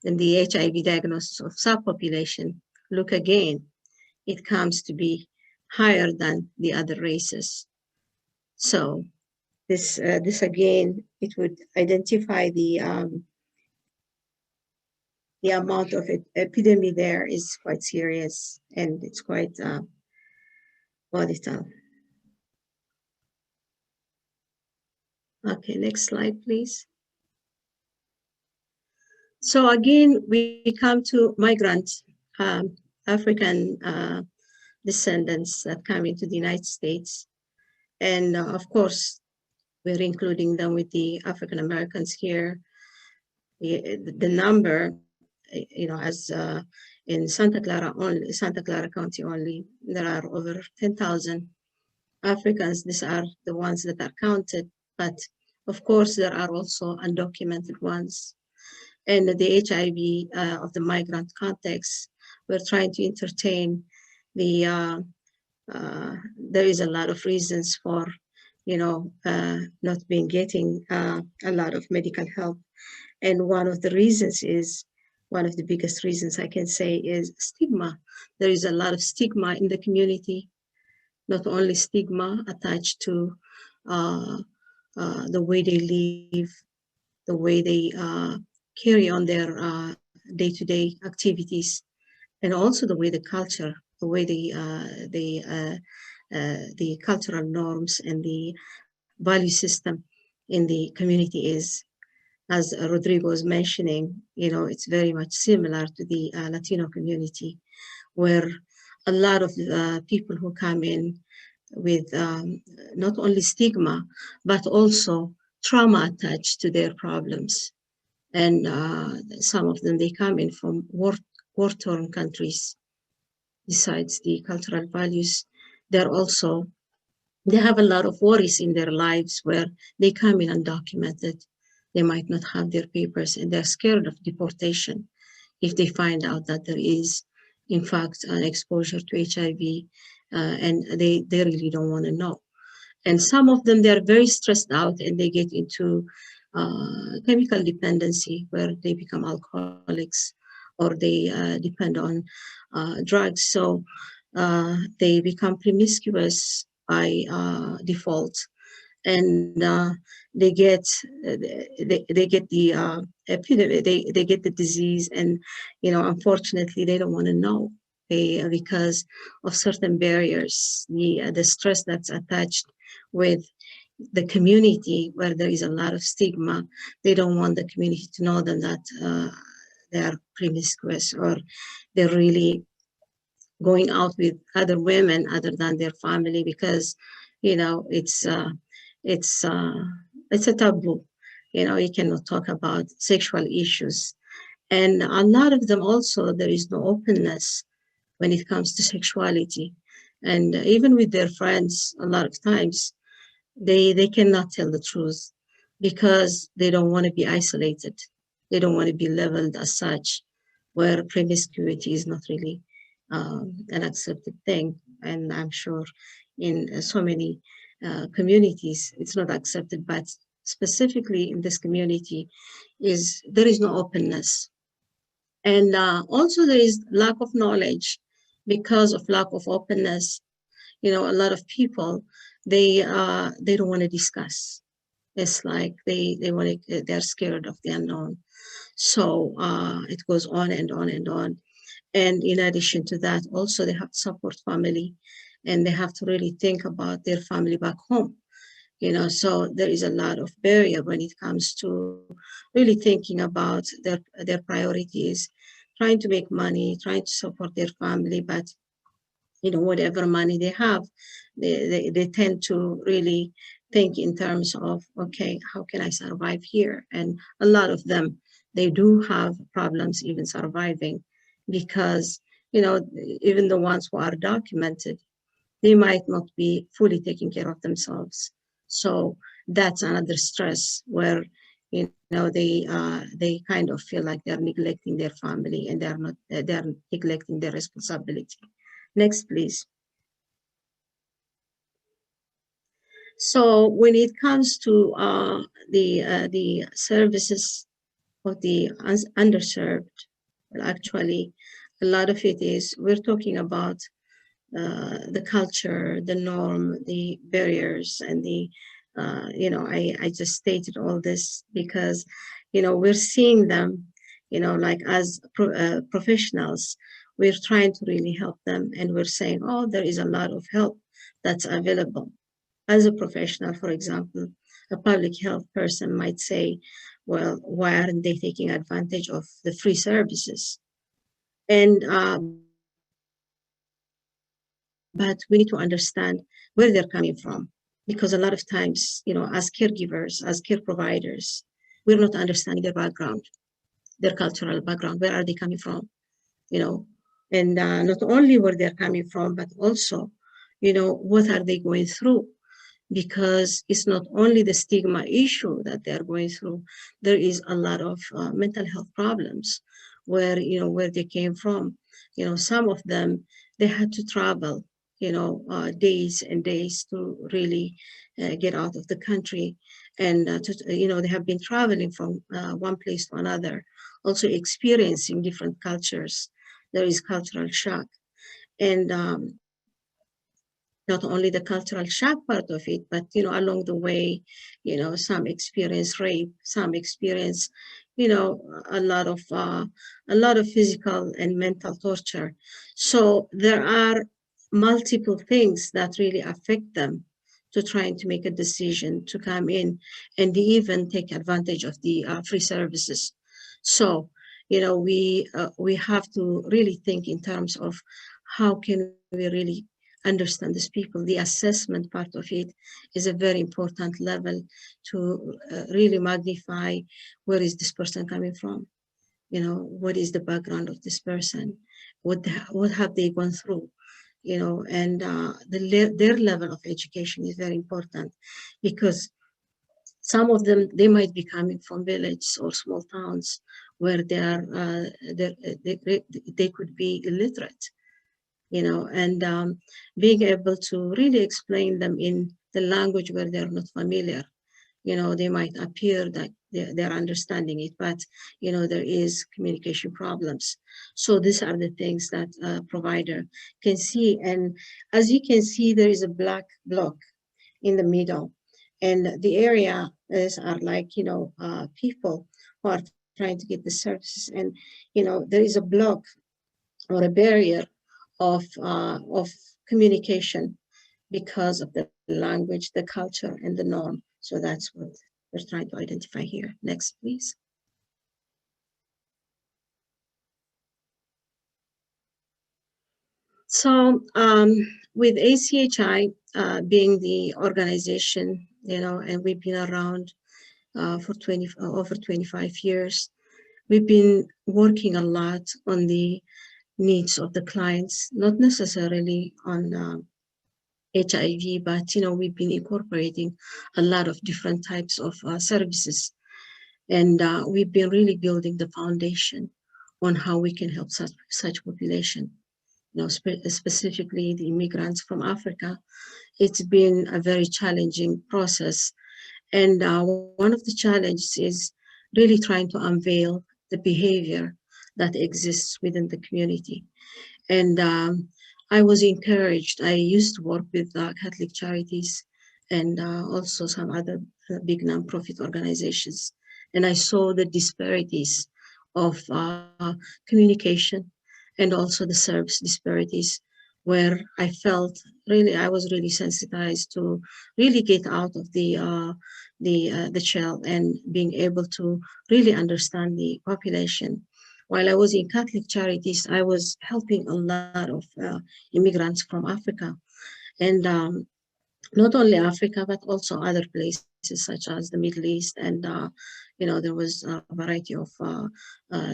and the HIV diagnosis of subpopulation, look again, it comes to be higher than the other races. So this again, it would identify the amount of epidemic there is quite serious, and it's quite volatile. Okay, next slide, please. So again, we come to migrant African descendants that come into the United States. And of course, we're including them with the African Americans here. The number, as in Santa Clara County only, there are over 10,000 Africans. These are the ones that are counted, but of course, there are also undocumented ones. And the HIV of the migrant context, we're trying to entertain the, there is a lot of reasons for, not being getting a lot of medical help. And one of the reasons is, one of the biggest reasons I can say is stigma. There is a lot of stigma in the community, not only stigma attached to the way they live, the way they carry on their day-to-day activities, and also the way the culture, the way the cultural norms and the value system in the community is. As Rodrigo was mentioning, it's very much similar to the Latino community, where a lot of people who come in with not only stigma, but also trauma attached to their problems. And some of them, they come in from war-torn countries. Besides the cultural values, they have a lot of worries in their lives where they come in undocumented. They might not have their papers, and they're scared of deportation if they find out that there is, in fact, an exposure to HIV, and they really don't want to know. And some of them, they're very stressed out, and they get into chemical dependency, where they become alcoholics, or they depend on drugs. So they become promiscuous by default, and they get the epidemic, they get the disease, and unfortunately they don't want to know, because of certain barriers, the stress that's attached with the community, where there is a lot of stigma. They don't want the community to know them that they are promiscuous, or they're really going out with other women other than their family, because it's a taboo. You cannot talk about sexual issues. And a lot of them also, there is no openness when it comes to sexuality. And even with their friends, a lot of times, they cannot tell the truth, because they don't want to be isolated. They don't want to be labeled as such, where promiscuity is not really an accepted thing. And I'm sure in so many communities, it's not accepted, but specifically in this community, there is no openness. And also there is lack of knowledge. Because of lack of openness, a lot of people, they don't want to discuss. It's like they're scared of the unknown. So it goes on and on and on. And in addition to that, also they have to support family, and they have to really think about their family back home. So there is a lot of barrier when it comes to really thinking about their priorities, trying to make money, trying to support their family, but whatever money they have, they tend to really think in terms of, okay, how can I survive here? And a lot of them, they do have problems even surviving, because even the ones who are documented, they might not be fully taking care of themselves. So that's another stress where they kind of feel like they're neglecting their family, and they're neglecting their responsibility. Next, please. So when it comes to the services of the underserved, well, actually, a lot of it is, we're talking about the culture, the norm, the barriers, and I just stated all this because, we're seeing them, like as professionals, we're trying to really help them, and we're saying, oh, there is a lot of help that's available. As a professional, for example, a public health person might say, well, why aren't they taking advantage of the free services? And but we need to understand where they're coming from, because a lot of times, as caregivers, as care providers, we're not understanding their background, their cultural background. Where are they coming from? And not only where they're coming from, but also, what are they going through? Because it's not only the stigma issue that they're going through, there is a lot of mental health problems where they came from. Some of them, they had to travel, days and days to really get out of the country. And, they have been traveling from one place to another, also experiencing different cultures. There is cultural shock. And not only the cultural shock part of it, but, along the way, some experience rape, some experience, a lot of physical and mental torture. So there are multiple things that really affect them to trying to make a decision to come in and even take advantage of the free services. So, we have to really think in terms of how can we really understand these people. The assessment part of it is a very important level to really magnify where is this person coming from, what is the background of this person, what have they gone through, and their level of education is very important, because some of them, they might be coming from villages or small towns where they could be illiterate, and being able to really explain them in the language where they're not familiar. They might appear that they're understanding it, but, there is communication problems. So these are the things that a provider can see. And as you can see, there is a black block in the middle. And the area are like, people who are trying to get the services. And, there is a block or a barrier of communication because of the language, the culture, and the norm. So that's what we're trying to identify here. Next, please. So with ACHI being the organization, and we've been around for over 25 years, we've been working a lot on the needs of the clients, not necessarily on HIV, but, we've been incorporating a lot of different types of services. And we've been really building the foundation on how we can help such population. Specifically the immigrants from Africa. It's been a very challenging process. And one of the challenges is really trying to unveil the behavior that exists within the community. And I was encouraged. I used to work with Catholic charities and also some other big nonprofit organizations. And I saw the disparities of communication and also the service disparities, where I felt really, I was really sensitized to really get out of the shell and being able to really understand the population. While I was in Catholic charities, I was helping a lot of immigrants from Africa, and not only Africa, but also other places such as the Middle East. And, there was a variety of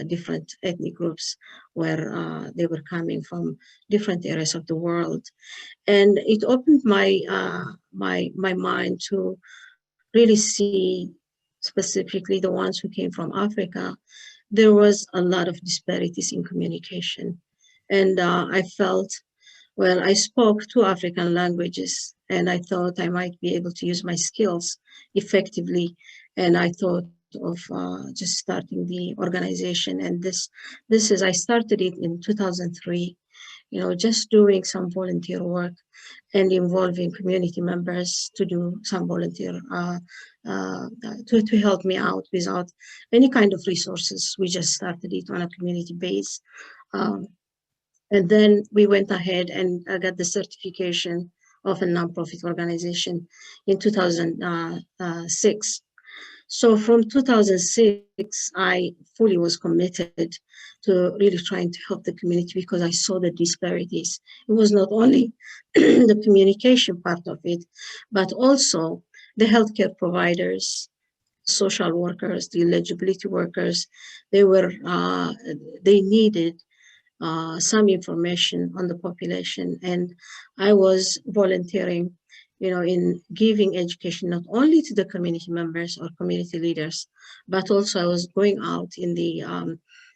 different ethnic groups where they were coming from different areas of the world. And it opened my mind to really see specifically the ones who came from Africa. There was a lot of disparities in communication. And I felt, well, I spoke two African languages, and I thought I might be able to use my skills effectively. And I thought of just starting the organization. And I started it in 2003, just doing some volunteer work and involving community members to do some volunteer to help me out without any kind of resources. We just started it on a community base. And then we went ahead and got the certification of a nonprofit organization in 2006. So from 2006, I fully was committed to really trying to help the community because I saw the disparities. It was not only the communication part of it, but also the healthcare providers, social workers, the eligibility workers. They needed some information on the population, and I was volunteering, in giving education not only to the community members or community leaders, but also I was going out in the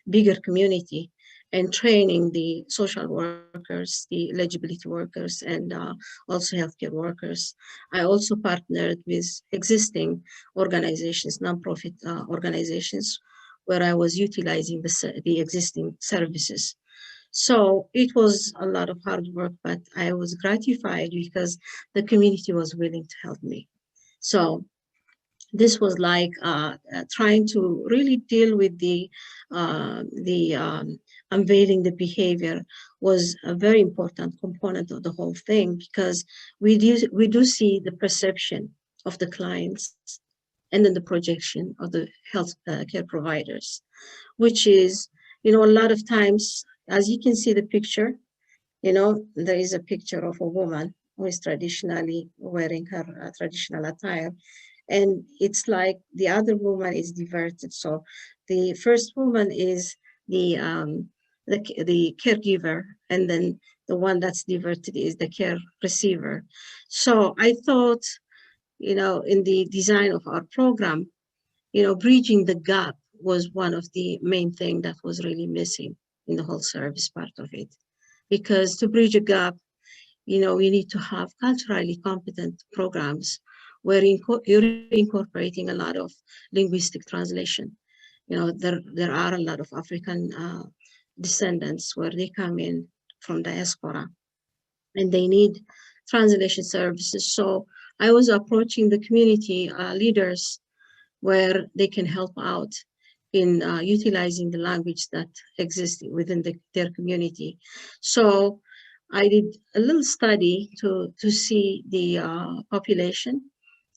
bigger community and training the social workers, the eligibility workers, and also healthcare workers. I also partnered with existing organizations, nonprofit organizations, where I was utilizing the existing services. So it was a lot of hard work, but I was gratified because the community was willing to help me. So this was like trying to really deal with the unveiling the behavior was a very important component of the whole thing, because we do see the perception of the clients and then the projection of the health care providers, which is, a lot of times, as you can see the picture, there is a picture of a woman who is traditionally wearing her traditional attire. And it's like the other woman is diverted. So the first woman is the caregiver, and then the one that's diverted is the care receiver. So I thought, in the design of our program, bridging the gap was one of the main things that was really missing in the whole service part of it. Because to bridge a gap, we need to have culturally competent programs where you're incorporating a lot of linguistic translation. There are a lot of African descendants where they come in from diaspora and they need translation services. So I was approaching the community leaders where they can help out in utilizing the language that exists within their community. So I did a little study to see the population,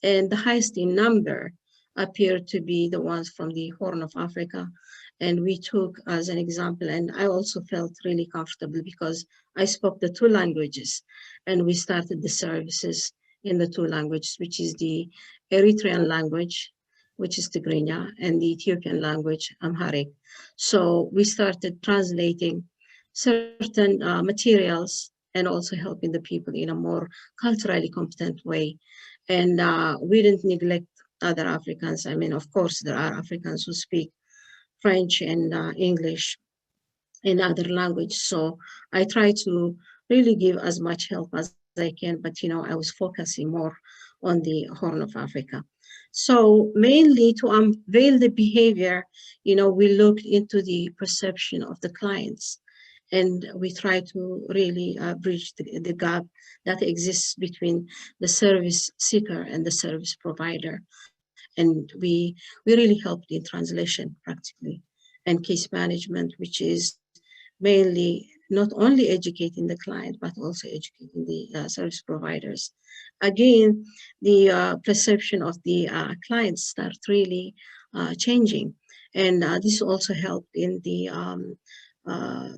and the highest in number appeared to be the ones from the Horn of Africa. And we took as an example, and I also felt really comfortable because I spoke the two languages, and we started the services in the two languages, which is the Eritrean language, which is Tigrinya, and the Ethiopian language, Amharic. So we started translating certain materials and also helping the people in a more culturally competent way. And we didn't neglect other Africans. I mean, of course, there are Africans who speak French and English and other language. So I try to really give as much help as I can, but I was focusing more on the Horn of Africa. So mainly to unveil the behavior, we looked into the perception of the clients. And we try to really bridge the gap that exists between the service seeker and the service provider. And we really helped in translation practically and case management, which is mainly not only educating the client, but also educating the service providers. Again, the perception of the clients start really changing. And this also helped in the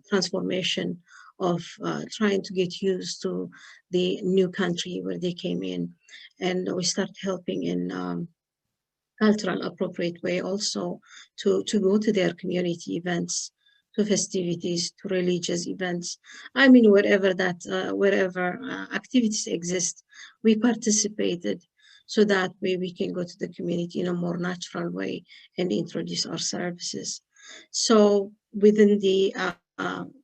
transformation of trying to get used to the new country where they came in. And we start helping in cultural appropriate way also to go to their community events, to festivities, to religious events. I mean, wherever activities exist, we participated, so that way we can go to the community in a more natural way and introduce our services. So within the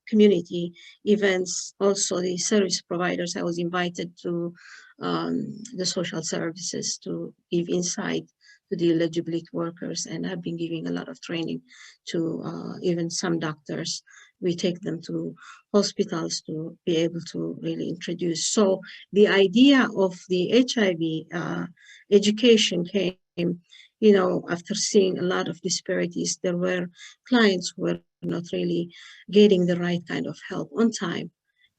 community events, also the service providers, I was invited to the social services to give insight to the eligibility workers, and have been giving a lot of training to even some doctors. We take them to hospitals to be able to really introduce. So the idea of the HIV education came, after seeing a lot of disparities. There were clients who were not really getting the right kind of help on time,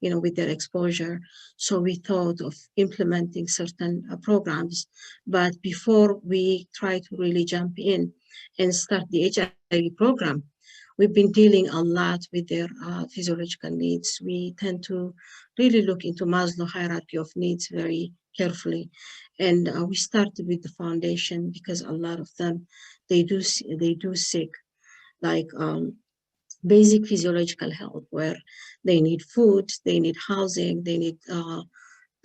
with their exposure. So we thought of implementing certain programs. But before we try to really jump in and start the HIV program, we've been dealing a lot with their physiological needs. We tend to really look into Maslow hierarchy of needs very carefully. And we started with the foundation, because a lot of them, they do seek like basic physiological help, where they need food, they need housing, they need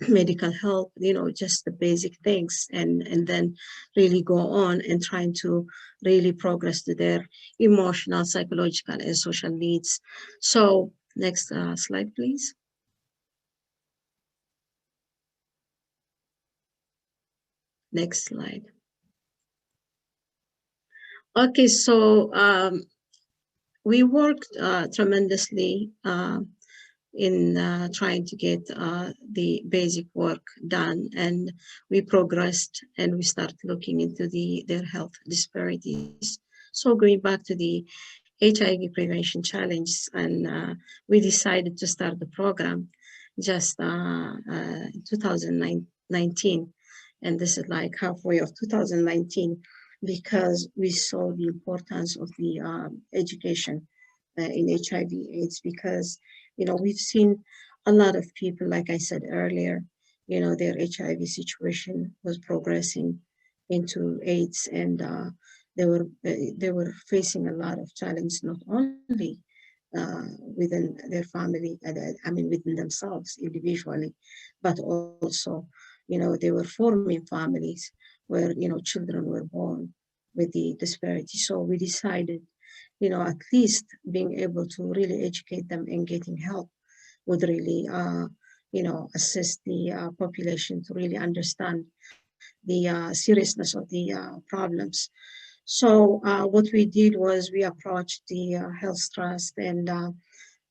medical help, just the basic things, and then really go on and trying to really progress to their emotional, psychological, and social needs. So next slide, please. Next slide. Okay, so we worked tremendously in trying to get the basic work done, and we progressed, and we started looking into their health disparities. So going back to the HIV prevention challenge, and we decided to start the program just in 2019, and this is like halfway of 2019, because we saw the importance of the education in HIV/AIDS, because we've seen a lot of people, like I said earlier, their HIV situation was progressing into AIDS, and they were facing a lot of challenges, not only within their family, within themselves individually, but also, they were forming families where, children were born with the disparity. So we decided, at least being able to really educate them and getting help would really, assist the population to really understand the seriousness of the problems. So what we did was we approached the Health Trust and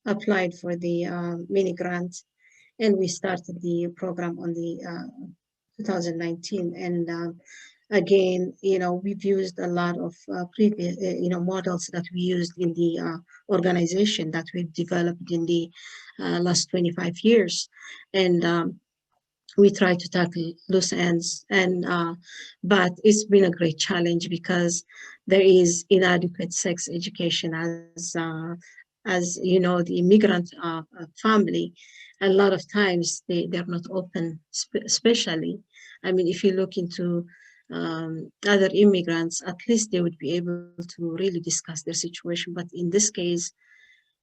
applied for the mini grant, and we started the program on the 2019. And again, we've used a lot of previous, models that we used in the organization that we've developed in the last 25 years. And we try to tackle loose ends, and but it's been a great challenge, because there is inadequate sex education, as the immigrant family. A lot of times they're not open, especially, if you look into other immigrants, at least they would be able to really discuss their situation. But in this case,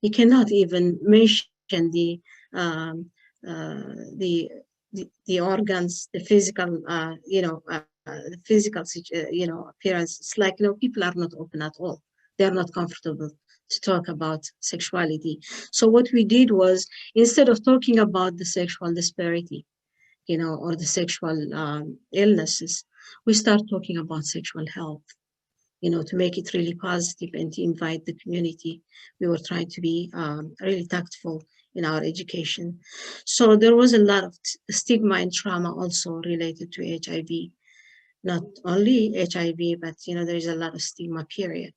you cannot even mention the organs, the physical, the physical, appearance. It's like, people are not open at all. They are not comfortable to talk about sexuality. So what we did was, instead of talking about the sexual disparity, or the sexual illnesses, we start talking about sexual health, to make it really positive and to invite the community. We were trying to be really tactful in our education. So there was a lot of stigma and trauma also related to HIV. Not only HIV, but there is a lot of stigma, period.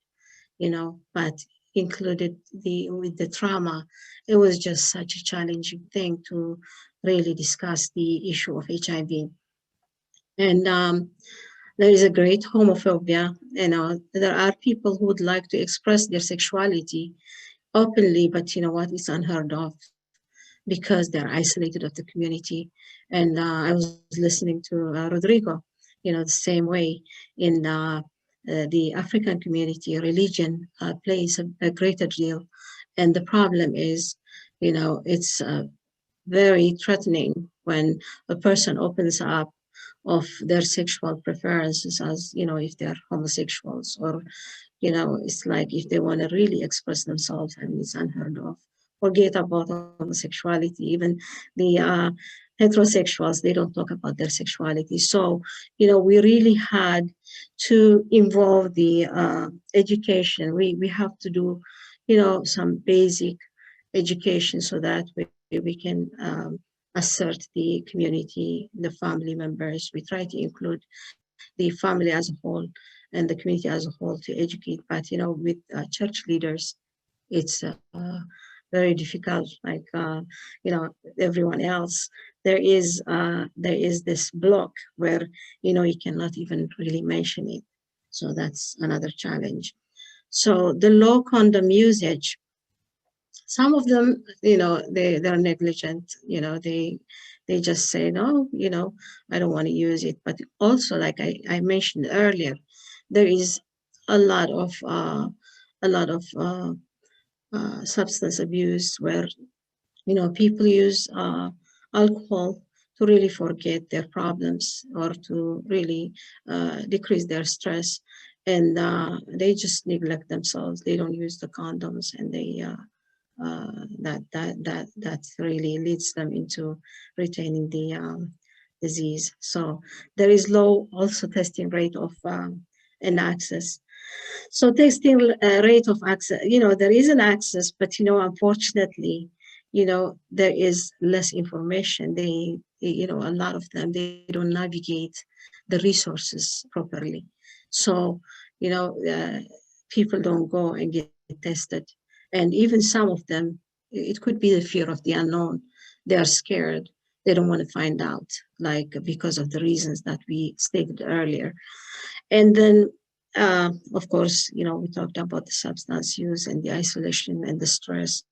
But included with the trauma, it was just such a challenging thing to really discuss the issue of HIV. And there is a great homophobia. There are people who would like to express their sexuality openly, but it's unheard of because they're isolated of the community. And I was listening to Rodrigo, the same way in the African community, religion plays a greater deal. And the problem is, it's very threatening when a person opens up of their sexual preferences, as if they're homosexuals, or it's like if they want to really express themselves, and it's unheard of. Forget about homosexuality. Even the heterosexuals, they don't talk about their sexuality. So we really had to involve the education. We have to do some basic education so that we can assert the community, the family members. We try to include the family as a whole and the community as a whole to educate. But with church leaders, it's very difficult. Like everyone else, there is this block where you cannot even really mention it. So that's another challenge. So the low condom usage. Some of them, they're negligent. They just say no. I don't want to use it. But also, like I mentioned earlier, there is a lot of substance abuse where people use alcohol to really forget their problems or to really decrease their stress, and they just neglect themselves. They don't use the condoms, and they that really leads them into retaining the disease. So there is low also testing rate of and access. So testing rate of access, there is an access, but unfortunately, there is less information. They a lot of them, they don't navigate the resources properly. So people don't go and get tested. And even some of them, it could be the fear of the unknown. They are scared. They don't want to find out, like because of the reasons that we stated earlier. And then, of course, we talked about the substance use and the isolation and the stress,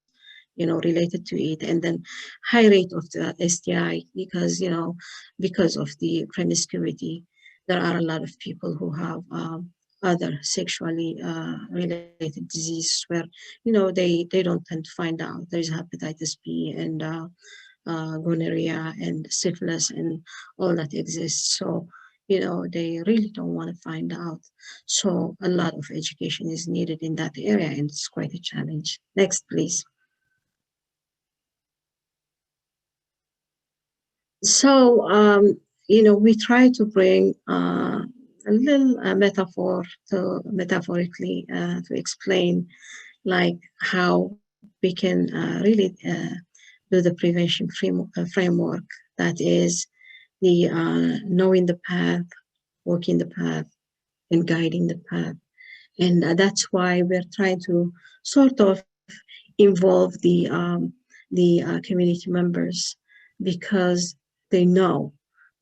related to it. And then high rate of the STI, because of the promiscuity, there are a lot of people who have other sexually related diseases where they don't tend to find out. There's hepatitis B and gonorrhea and syphilis and all that exists. So they really don't want to find out. So a lot of education is needed in that area, and it's quite a challenge. Next, please. So we try to bring a little metaphorically to explain like how we can really do the prevention framework. That is the knowing the path, walking the path, and guiding the path. And that's why we're trying to sort of involve the community members, because they know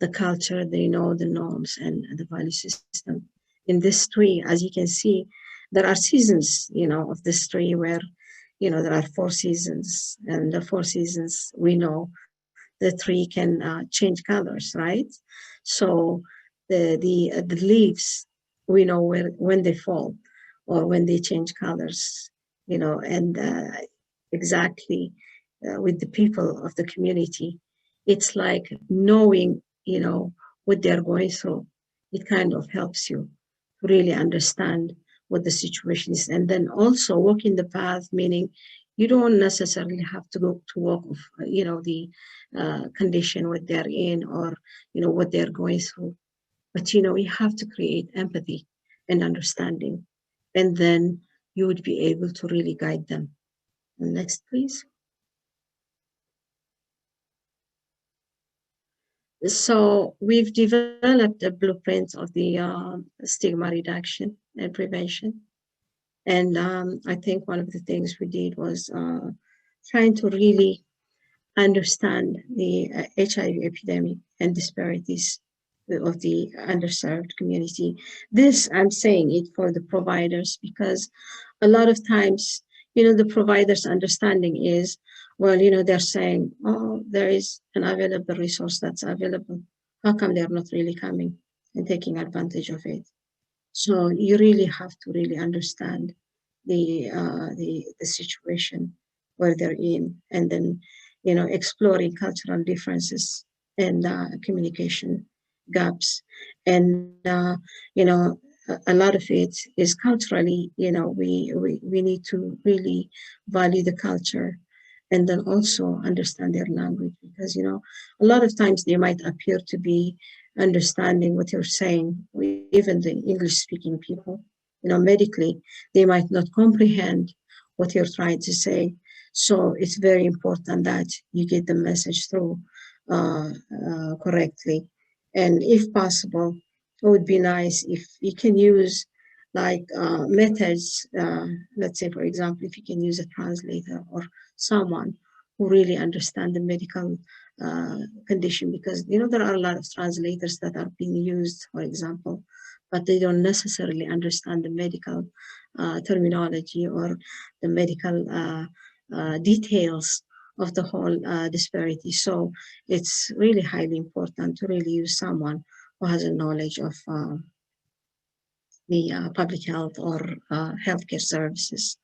the culture, they know the norms and the value system. In this tree, as you can see, there are seasons, of this tree where, there are 4 seasons, and the 4 seasons, we know the tree can change colors, right? So the leaves, we know when they fall or when they change colors, and exactly with the people of the community, it's like knowing, what they're going through. It kind of helps you to really understand what the situation is. And then also walking the path, meaning you don't necessarily have to go to walk of, the condition what they're in or, what they're going through. But, you have to create empathy and understanding. And then you would be able to really guide them. And next, please. So we've developed a blueprint of the stigma reduction and prevention. And I think one of the things we did was trying to really understand the HIV epidemic and disparities of the underserved community. This, I'm saying it for the providers, because a lot of times, the providers' understanding is, well, they're saying, oh, there is an available resource that's available. How come they're not really coming and taking advantage of it? So you really have to really understand the situation where they're in, and then exploring cultural differences and communication gaps, and a lot of it is culturally. We need to really value the culture, and then also understand their language, because a lot of times they might appear to be understanding what you're saying, even the English speaking people, medically, they might not comprehend what you're trying to say. So it's very important that you get the message through correctly. And if possible, it would be nice if you can use like methods, let's say, for example, if you can use a translator or someone who really understand the medical condition, because there are a lot of translators that are being used, for example, but they don't necessarily understand the medical terminology or the medical details of the whole disparity. So it's really highly important to really use someone who has a knowledge of the public health or healthcare services.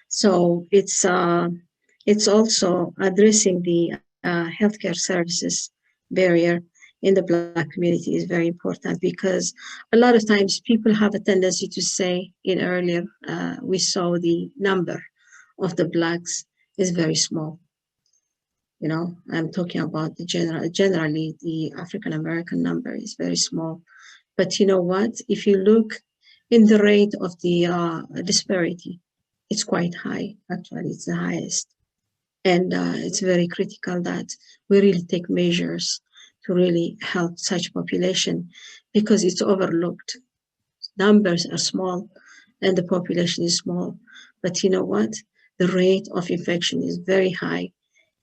So it's also addressing the healthcare services barrier in the Black community is very important, because a lot of times people have a tendency to say, earlier we saw the number of the Blacks is very small. I'm talking about the generally the African American number is very small. But you know what? If you look in the rate of the disparity, it's quite high. Actually, it's the highest. And it's very critical that we really take measures to really help such population, because it's overlooked. Numbers are small and the population is small. But you know what? The rate of infection is very high.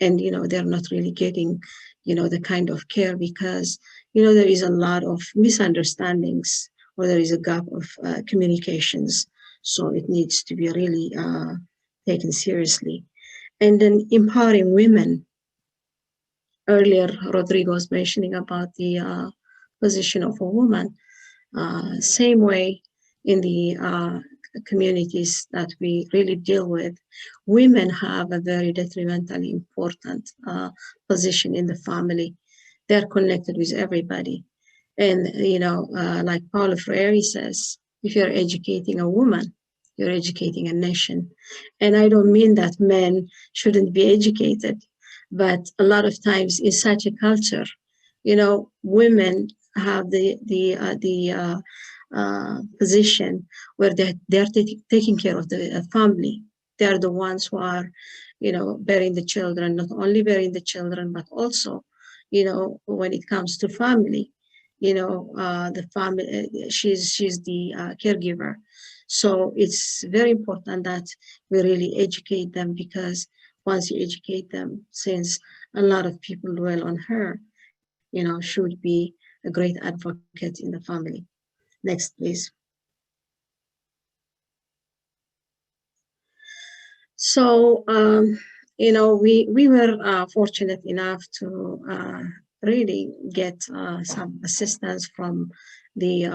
And, they're not really getting, the kind of care, because, there is a lot of misunderstandings, or there is a gap of communications. So it needs to be really taken seriously. And then empowering women. Earlier, Rodrigo was mentioning about the position of a woman. Same way in the communities that we really deal with, women have a very detrimentally important position in the family. They're connected with everybody. And, like Paulo Freire says, if you're educating a woman, you're educating a nation. And I don't mean that men shouldn't be educated, but a lot of times in such a culture, women have the position where they're taking care of the family. They're the ones who are, bearing the children, not only bearing the children, but also, when it comes to family, the family, she's the caregiver. So it's very important that we really educate them, because once you educate them, since a lot of people dwell on her, should be a great advocate in the family. Next, please. So, we were fortunate enough to really get some assistance from the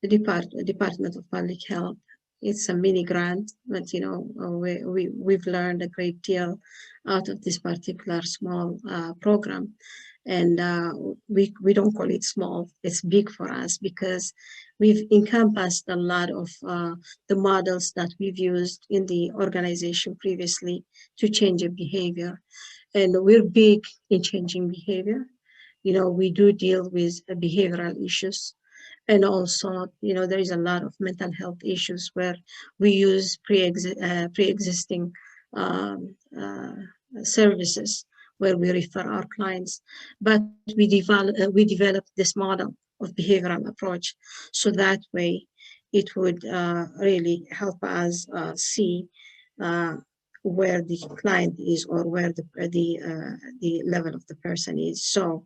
Department of Public Health. It's a mini grant, but we've learned a great deal out of this particular small program. And we don't call it small, it's big for us, because we've encompassed a lot of the models that we've used in the organization previously to change a behavior. And we're big in changing behavior. We do deal with behavioral issues. And also, there is a lot of mental health issues where we use pre-existing services where we refer our clients, but we developed this model of behavioral approach, so that way it would really help us see where the client is, or where the level of the person is. So,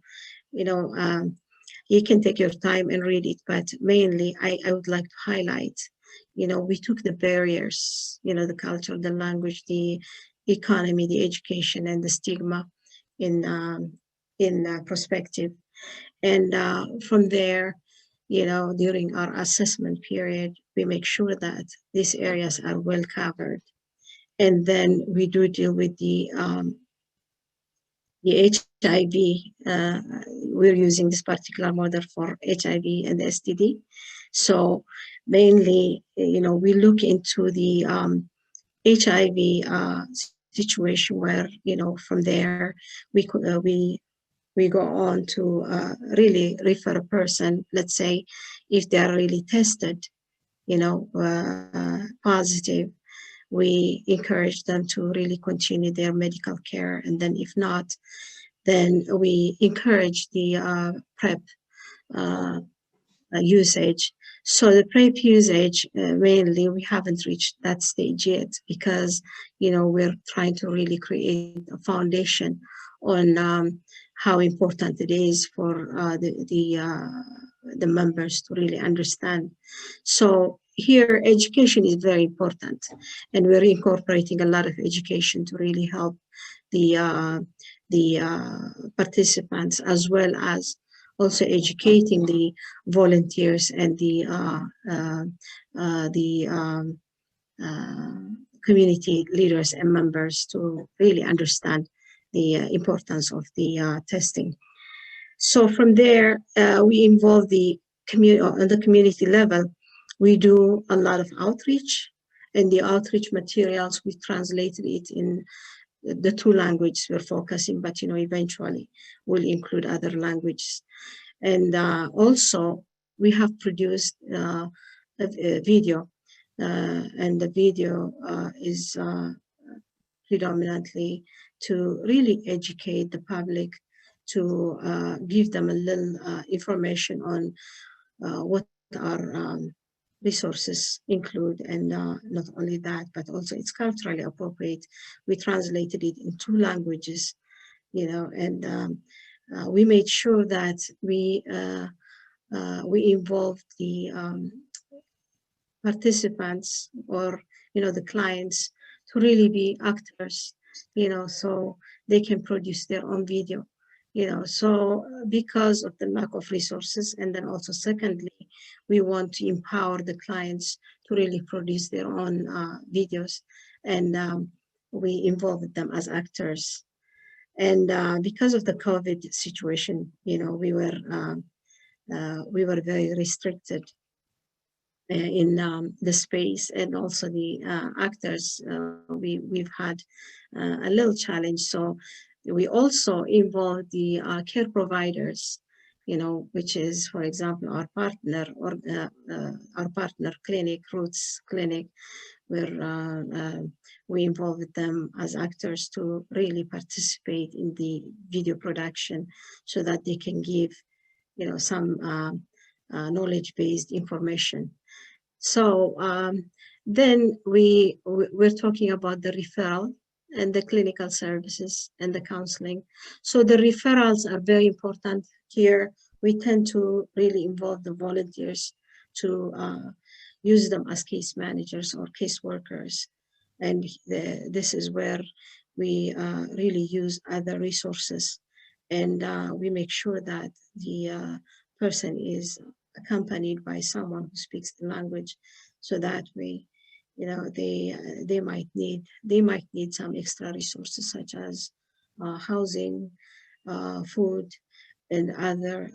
you can take your time and read it, but mainly I would like to highlight, we took the barriers, the culture, the language, the economy, the education, and the stigma in perspective. And from there, during our assessment period, we make sure that these areas are well covered. And then we do deal with the HIV. We're using this particular model for HIV and STD. So mainly, we look into the HIV situation where, from there, we go on to really refer a person, let's say, if they are really tested, positive, we encourage them to really continue their medical care. And then if not, then we encourage the PrEP usage. So the PrEP usage, mainly, we haven't reached that stage yet, because, we're trying to really create a foundation on how important it is for the members to really understand. So here, education is very important, and we're incorporating a lot of education to really help the participants, as well as also educating the volunteers and the community leaders and members to really understand the importance of the testing. So from there, we involve the community. On the community level, we do a lot of outreach, and the outreach materials, we translated it in the two languages we're focusing, but eventually we'll include other languages. And also, we have produced a video, and the video is predominantly to really educate the public, to give them a little information on what our resources include. And not only that, but also it's culturally appropriate. We translated it in two languages, and we made sure that we involved the participants, or the clients, to really be actors, so they can produce their own video. So because of the lack of resources, and then also secondly, we want to empower the clients to really produce their own videos, and we involved them as actors. And because of the COVID situation, we were very restricted in the space, and also the actors. We've had a little challenge. So we also involve the care providers, which is, for example, our partner, or our partner clinic, Roots Clinic, where we involve them as actors to really participate in the video production, so that they can give, some knowledge-based information. So then we're talking about the referral and the clinical services and the counseling. So the referrals are very important here. We tend to really involve the volunteers to use them as case managers or case workers. And this is where we really use other resources, and we make sure that the person is accompanied by someone who speaks the language, so that way, they might need some extra resources, such as housing, food, and other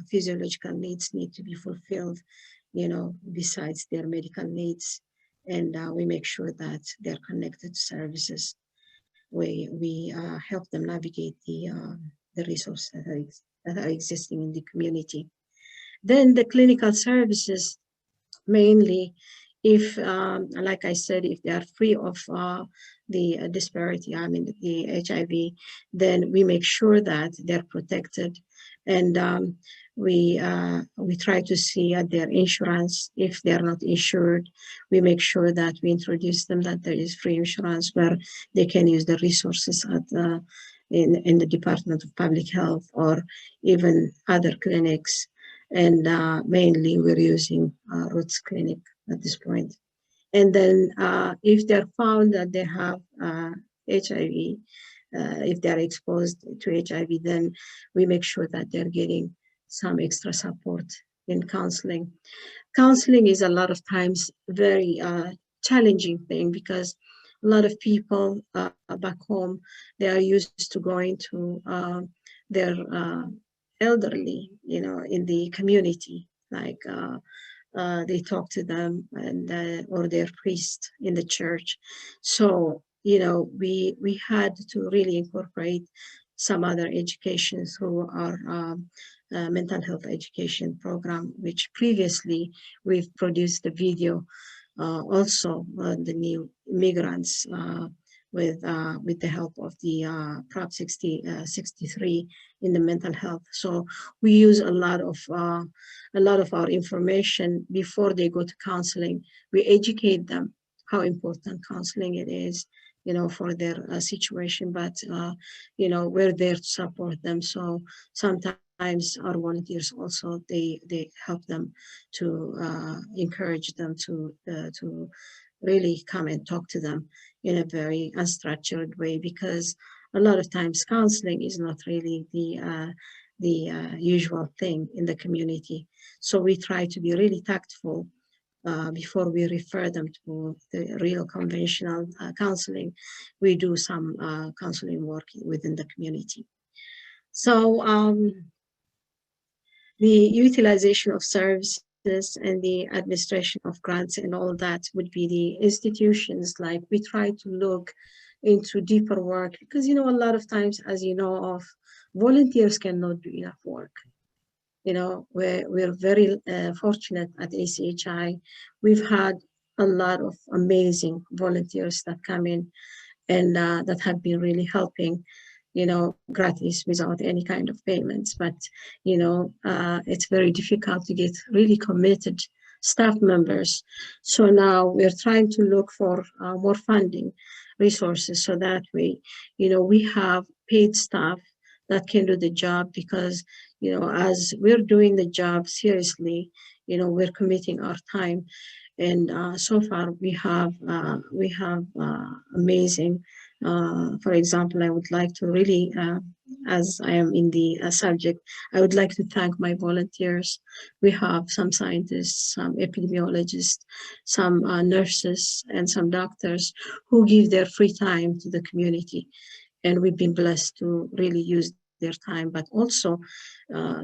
physiological needs need to be fulfilled, besides their medical needs. And we make sure that they're connected to services. We help them navigate the resources that are existing in the community. Then the clinical services, mainly if, like I said, if they are free of the disparity, I mean the HIV, then we make sure that they're protected, and we try to see at their insurance. If they're not insured, we make sure that we introduce them that there is free insurance where they can use the resources at in the Department of Public Health or even other clinics. And mainly we're using Roots Clinic at this point. And then if they're found that they have HIV, if they're exposed to HIV, then we make sure that they're getting some extra support in counseling. Counseling is a lot of times very challenging thing, because a lot of people back home, they are used to going to their elderly, in the community, like they talk to them, and or their priest in the church. So we had to really incorporate some other education through our mental health education program, which previously we've produced a video also on the new immigrants with the help of the Prop 63 in the mental health. So we use a lot of our information before they go to counseling. We educate them how important counseling it is, for their situation, but we're there to support them. So sometimes our volunteers also, they help them to encourage them to really come and talk to them in a very unstructured way, because a lot of times counseling is not really the usual thing in the community. So we try to be really tactful before we refer them to the real conventional counseling. We do some counseling work within the community. So the utilization of services and the administration of grants and all that would be the institutions. Like, we try to look into deeper work, because a lot of times, as of volunteers cannot do enough work. We're very fortunate at ACHI. We've had a lot of amazing volunteers that come in and that have been really helping, gratis, without any kind of payments. But, it's very difficult to get really committed staff members. So now we're trying to look for more funding resources, so that we have paid staff that can do the job, because, as we're doing the job seriously, we're committing our time. And so far we have amazing, for example, I would like to really, as I am in the subject, I would like to thank my volunteers. We have some scientists, some epidemiologists, some nurses, and some doctors who give their free time to the community. And we've been blessed to really use their time. But also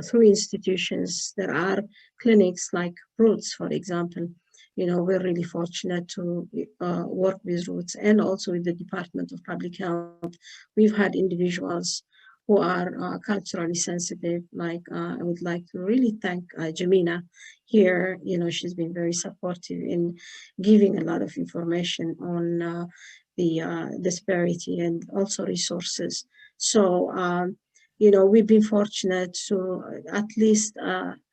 through institutions, there are clinics like Roots, for example. We're really fortunate to work with Roots, and also with the Department of Public Health. We've had individuals who are culturally sensitive. Like, I would like to really thank Jamina here. She's been very supportive in giving a lot of information on the disparity, and also resources. So, we've been fortunate to at least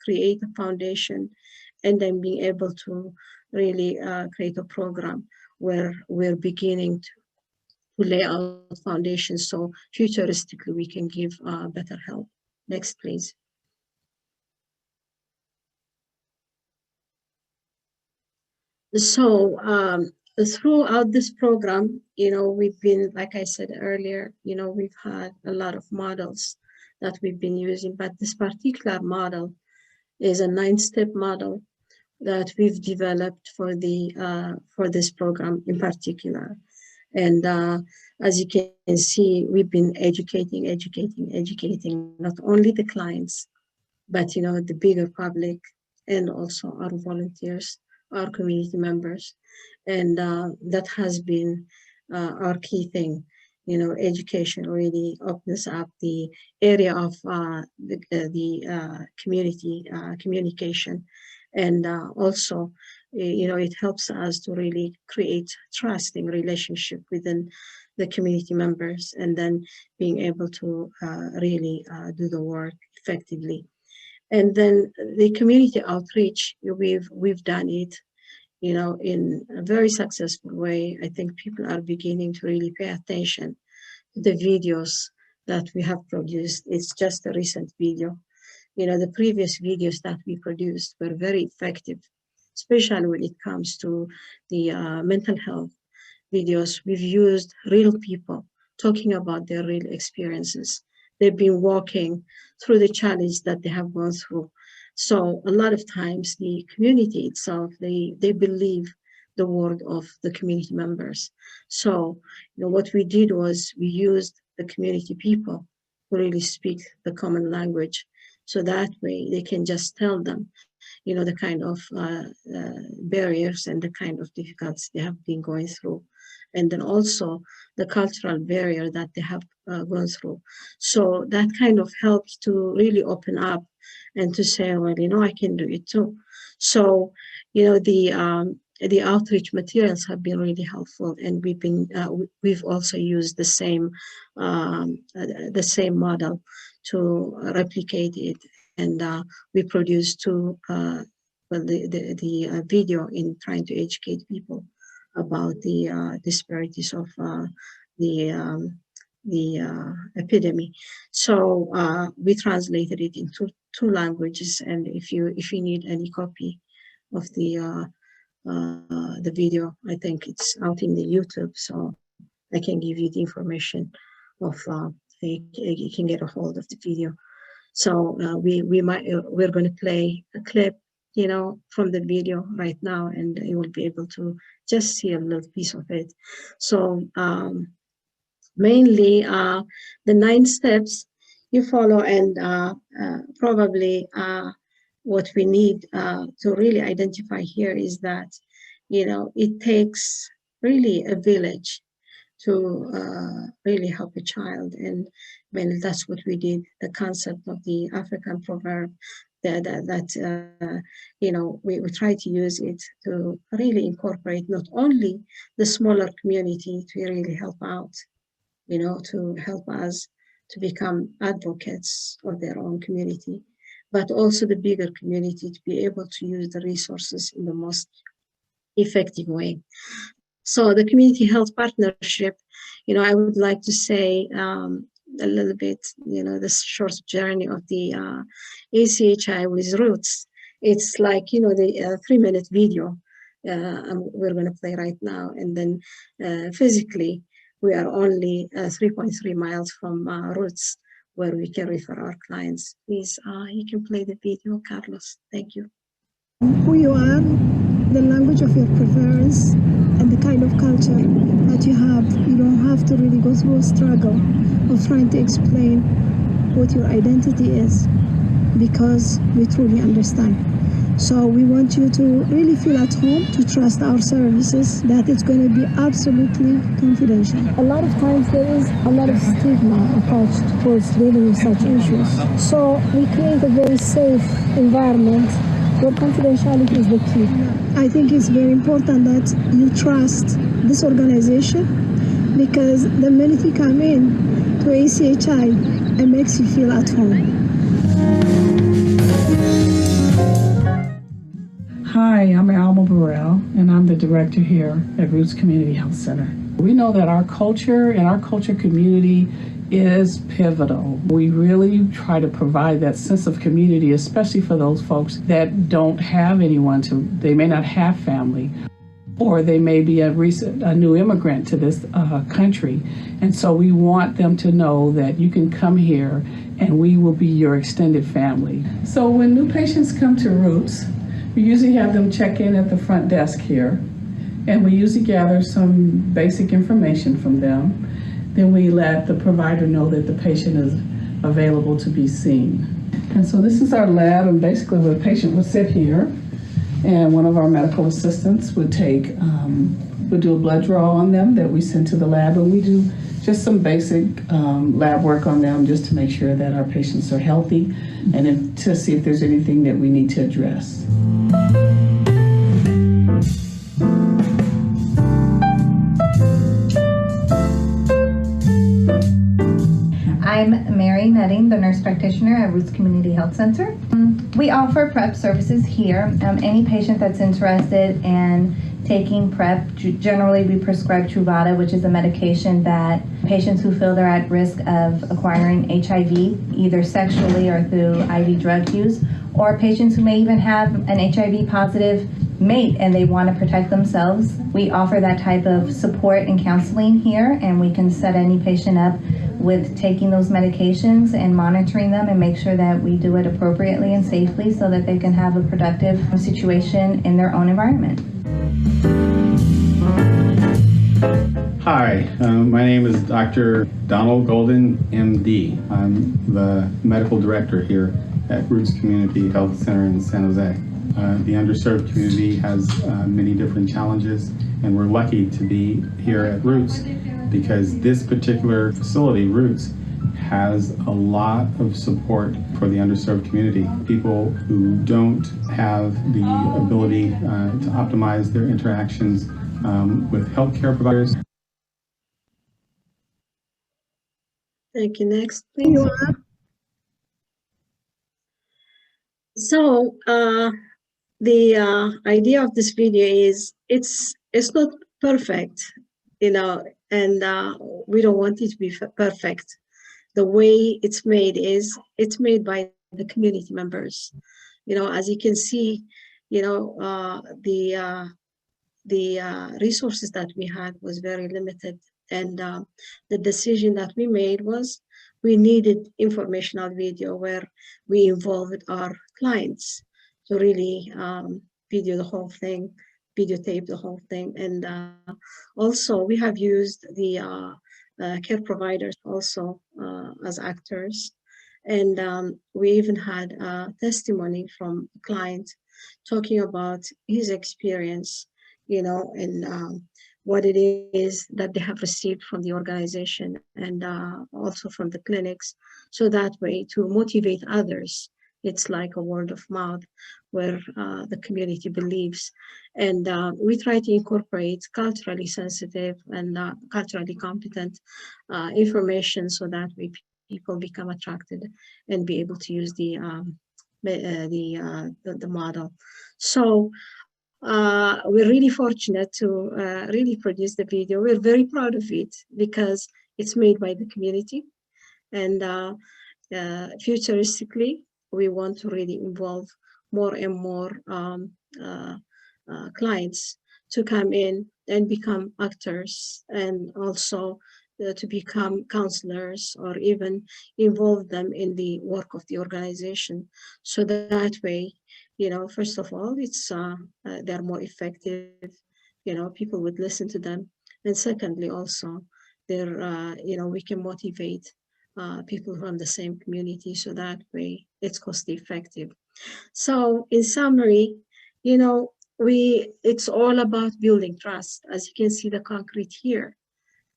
create a foundation, and then being able to really create a program where we're beginning to lay out foundations, so futuristically we can give better help. Next, please. So throughout this program, we've been, like I said earlier, we've had a lot of models that we've been using, but this particular model is a 9-step model that we've developed for this program in particular. And as you can see, we've been educating not only the clients, but the bigger public, and also our volunteers, our community members. And that has been our key thing. education really opens up the area of the community communication. And also, it helps us to really create trusting relationship within the community members, and then being able to really do the work effectively. And then the community outreach, we've done it, in a very successful way. I think people are beginning to really pay attention to the videos that we have produced. It's just a recent video. The previous videos that we produced were very effective, especially when it comes to the mental health videos. We've used real people talking about their real experiences. They've been walking through the challenge that they have gone through. So a lot of times the community itself, they believe the word of the community members. So what we did was we used the community people who really speak the common language. So that way they can just tell them, the kind of barriers and the kind of difficulties they have been going through. And then also the cultural barrier that they have gone through. So that kind of helps to really open up and to say, well, I can do it too. So, the outreach materials have been really helpful, and we've also used the same model to replicate it. And we produced the video in trying to educate people about the disparities of the epidemic. So we translated it into two languages, and if you need any copy of the video, I think it's out in the YouTube, so I can give you the information of you can get a hold of the video. So we're going to play a clip, from the video right now, and you will be able to just see a little piece of it. So mainly the 9 steps you follow, and probably what we need to really identify here is that, it takes really a village to really help a child. And when that's what we did, the concept of the African proverb, that we try to use it to really incorporate not only the smaller community to really help out, to help us to become advocates of their own community, but also the bigger community to be able to use the resources in the most effective way. So the community health partnership, I would like to say a little bit, the short journey of the ACHI with roots. It's like, the 3-minute video we're going to play right now. And then physically, we are only 3.3 miles from roots, where we can refer our clients. Please, you can play the video, Carlos. Thank you. Who you are, the language of your preference, and the kind of culture that you have. You don't have to really go through a struggle of trying to explain what your identity is, because we truly understand. So we want you to really feel at home, to trust our services, that it's going to be absolutely confidential. A lot of times there is a lot of stigma attached towards dealing with such issues. So we create a very safe environment where confidentiality is the key. I think it's very important that you trust this organization, because the minute you come in to ACHI, it makes you feel at home. Hi, I'm Alma Burrell, and I'm the director here at Roots Community Health Center. We know that our culture and our culture community is pivotal. We really try to provide that sense of community, especially for those folks that don't have anyone they may not have family, or they may be a new immigrant to this country. And so we want them to know that you can come here and we will be your extended family. So when new patients come to Roots, we usually have them check in at the front desk here, and we usually gather some basic information from them. Then we let the provider know that the patient is available to be seen. And so this is our lab, and basically the patient would sit here, and one of our medical assistants would do a blood draw on them that we send to the lab, and we do just some basic lab work on them just to make sure that our patients are healthy and to see if there's anything that we need to address. I'm Mary Nutting, the nurse practitioner at Roots Community Health Center. We offer PrEP services here. Any patient that's interested in taking PrEP, generally we prescribe Truvada, which is a medication that patients who feel they're at risk of acquiring HIV, either sexually or through IV drug use, or patients who may even have an HIV positive mate and they want to protect themselves. We offer that type of support and counseling here, and we can set any patient up with taking those medications and monitoring them and make sure that we do it appropriately and safely so that they can have a productive situation in their own environment. Hi, my name is Dr. Donald Golden, MD. I'm the medical director here at Roots Community Health Center in San Jose. The underserved community has many different challenges, and we're lucky to be here at Roots because this particular facility, Roots, has a lot of support for the underserved community. People who don't have the ability to optimize their interactions with healthcare providers. Thank you. Next, please. So the idea of this video is it's not perfect, you know, and we don't want it to be perfect. The way it's made is it's made by the community members. You know, as you can see, you know, the resources that we had was very limited, and the decision that we made was we needed informational video where we involved our clients to really video the whole thing, videotape the whole thing, and also we have used the care providers also as actors, and we even had testimony from a client talking about his experience, you know, and what it is that they have received from the organization and also from the clinics, so that way to motivate others. It's like a word of mouth where the community believes. And we try to incorporate culturally sensitive and culturally competent information so that people become attracted and be able to use the model. So we're really fortunate to really produce the video. We're very proud of it because it's made by the community, and futuristically, we want to really involve more and more clients to come in and become actors, and also to become counselors or even involve them in the work of the organization. So that way, you know, first of all, it's they're more effective, you know, people would listen to them. And secondly, also, they're, you know, we can motivate people from the same community, so that way it's cost effective. So in summary, you know, it's all about building trust. As you can see the concrete here,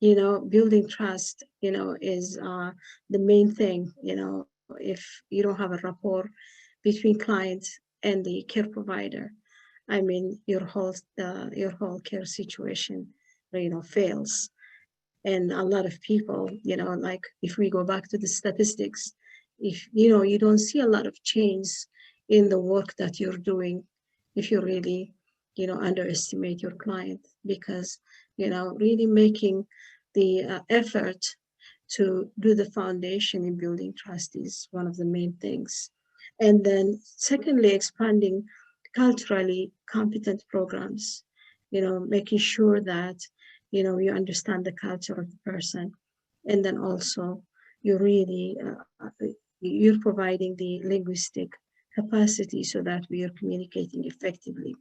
you know, building trust, you know, is the main thing. You know, if you don't have a rapport between clients and the care provider, I mean, your whole care situation, you know, fails. And a lot of people, you know, like if we go back to the statistics, if, you know, you don't see a lot of change in the work that you're doing if you really, you know, underestimate your client, because, you know, really making the effort to do the foundation in building trust is one of the main things. And then secondly, expanding culturally competent programs, you know, making sure that, you know, you understand the culture of the person. And then also you really, you're providing the linguistic capacity so that we are communicating effectively.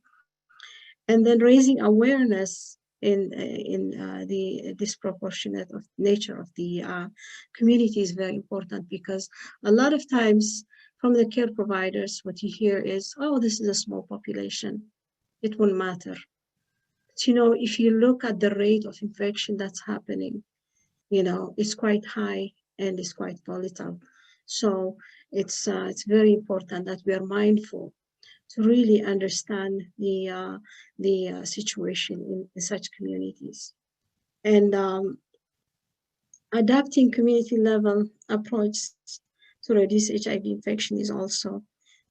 And then raising awareness in the disproportionate of nature of the community is very important, because a lot of times from the care providers, what you hear is, oh, this is a small population, it won't matter. But, you know, if you look at the rate of infection that's happening, is quite high and is quite volatile. So it's very important that we are mindful to really understand the situation in such communities. And adapting community level approach to reduce HIV infection is also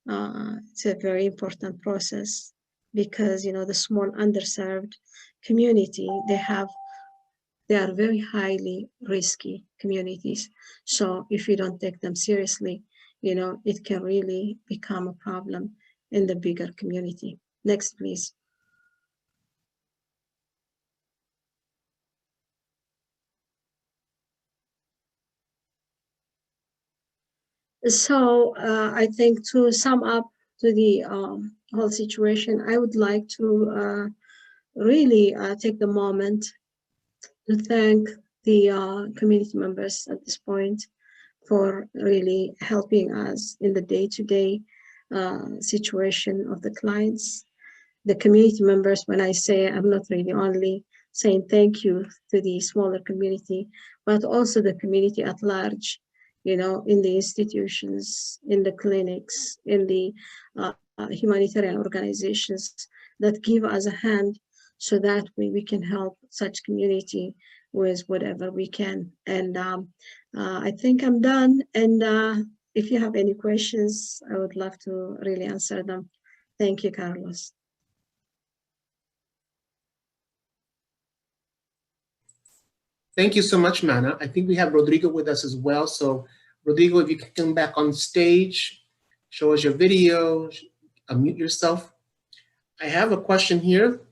it's a very important process, because the small underserved community, they are very highly risky communities. So if you don't take them seriously, it can really become a problem in the bigger community. Next, please. So I think to sum up to the whole situation, I would like to really take the moment to thank the community members at this point for really helping us in the day-to-day situation of the clients. The community members, when I say, I'm not really only saying thank you to the smaller community, but also the community at large, in the institutions, in the clinics, in the humanitarian organizations that give us a hand, so that we can help such community with whatever we can. And I think I'm done. And if you have any questions, I would love to really answer them. Thank you, Carlos. Thank you so much, Mana. I think we have Rodrigo with us as well. So Rodrigo, if you can come back on stage, show us your video, unmute yourself. I have a question here.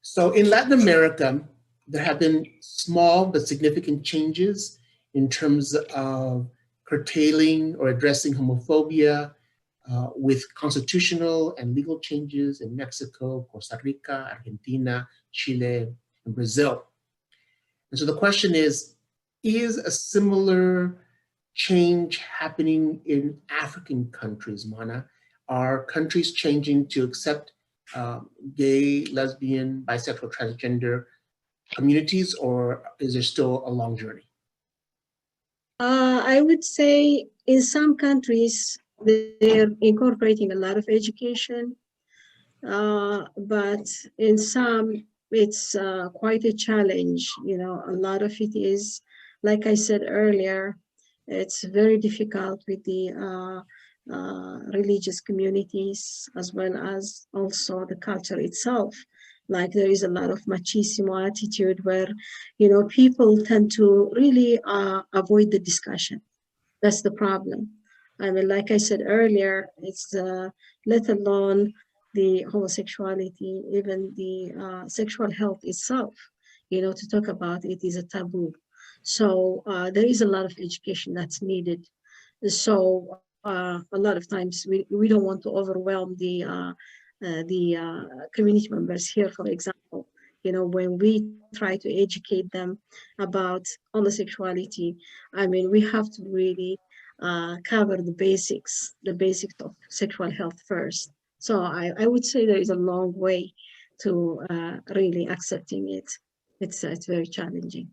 So in Latin America, there have been small but significant changes in terms of curtailing or addressing homophobia with constitutional and legal changes in Mexico, Costa Rica, Argentina, Chile, and Brazil. And so the question is a similar change happening in African countries, Mana? Are countries changing to accept gay, lesbian, bisexual, transgender communities, or is there still a long journey? I would say in some countries, they're incorporating a lot of education, but in some, it's quite a challenge. A lot of it is, like I said earlier, it's very difficult with the religious communities, as well as also the culture itself. Like there is a lot of machismo attitude where, people tend to really avoid the discussion. That's the problem. I mean, like I said earlier, it's let alone the homosexuality, even the sexual health itself, to talk about it is a taboo. So there is a lot of education that's needed. So a lot of times we don't want to overwhelm the community members here, for example. When we try to educate them about homosexuality, I mean, we have to really cover the basics of sexual health first. So I would say there is a long way to really accepting it. It's very challenging.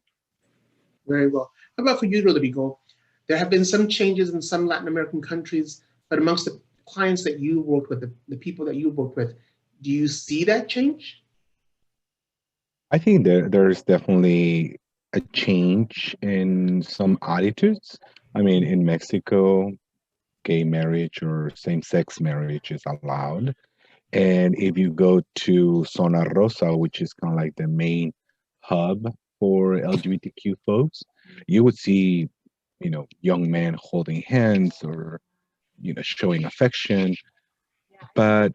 Very well. How about for you, Rodrigo? There have been some changes in some Latin American countries, but amongst the clients that you worked with, the people that you worked with, do you see that change? I think there's definitely a change in some attitudes. I mean, in Mexico, gay marriage or same-sex marriage is allowed. And if you go to Zona Rosa, which is kind of like the main hub for LGBTQ folks, you would see, young men holding hands or, showing affection. But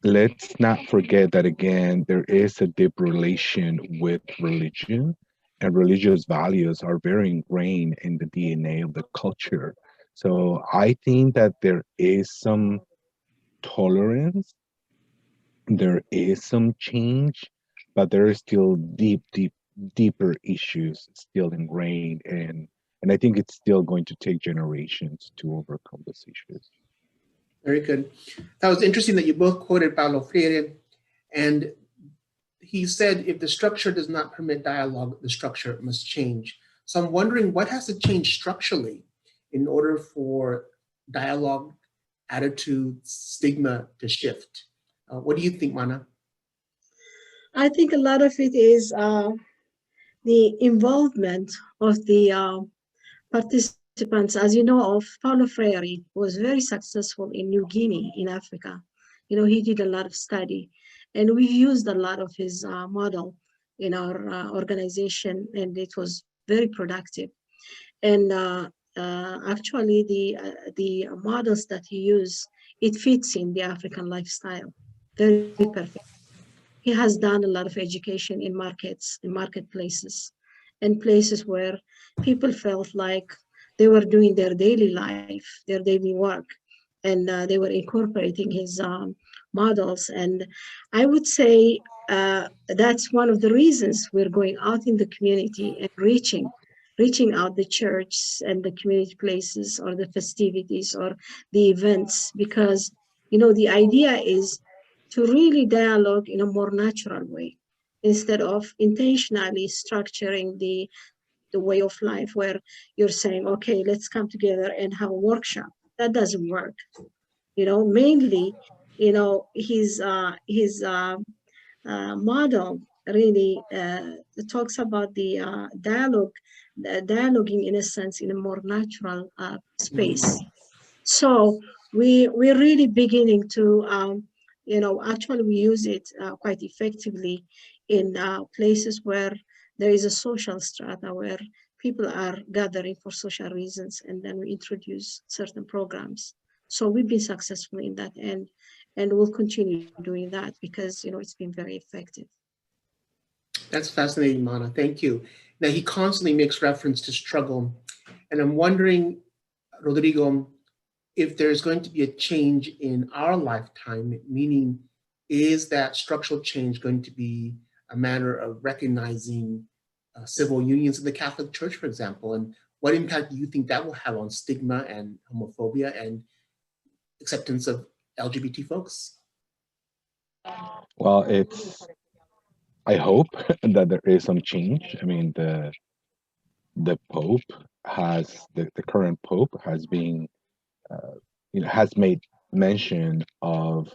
let's not forget that, again, there is a deep relation with religion, and religious values are very ingrained in the DNA of the culture. So I think that there is some tolerance, there is some change, but there are still deeper issues still ingrained, and I think it's still going to take generations to overcome those issues. Very good. That was interesting that you both quoted Paulo Freire, and he said if the structure does not permit dialogue, the structure must change. So I'm wondering what has to change structurally in order for dialogue, attitude, stigma to shift. What do you think, Mana? I think a lot of it is the involvement of the participants. As you know, of Paulo Freire was very successful in New Guinea in Africa. You know, he did a lot of study, and we've used a lot of his model in our organization, and it was very productive. And actually, the models that he used, it fits in the African lifestyle, very perfect. He has done a lot of education in markets, in marketplaces, and places where people felt like they were doing their daily life, their daily work, and they were incorporating his models. And I would say that's one of the reasons we're going out in the community and reaching out the church and the community places or the festivities or the events, because you know the idea is to really dialogue in a more natural way instead of intentionally structuring the way of life where you're saying, okay, let's come together and have a workshop. That doesn't work. You know, mainly, you know, his model really talks about the dialoguing in a sense in a more natural space. So we're really beginning to, you know, actually we use it quite effectively in places where there is a social strata where people are gathering for social reasons, and then we introduce certain programs. So we've been successful in that end, and we'll continue doing that because, you know, it's been very effective. That's fascinating, Mana. Thank you. Now, he constantly makes reference to struggle. And I'm wondering, Rodrigo, if there's going to be a change in our lifetime, meaning is that structural change going to be a matter of recognizing civil unions in the Catholic Church, for example, and what impact do you think that will have on stigma and homophobia and acceptance of LGBT folks? Well, I hope that there is some change. I mean, the Pope the current Pope has been, has made mention of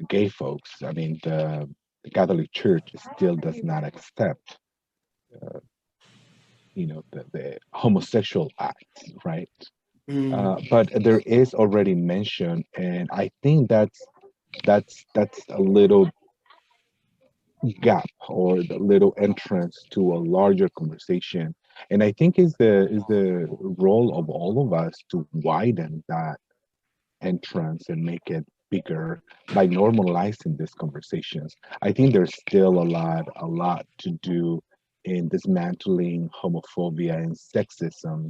gay folks. I mean, the Catholic Church still does not accept, the homosexual acts, right? But there is already mention, and I think that's a little gap or the little entrance to a larger conversation. And I think is the role of all of us to widen that entrance and make it bigger by normalizing these conversations. I think there's still a lot to do in dismantling homophobia and sexism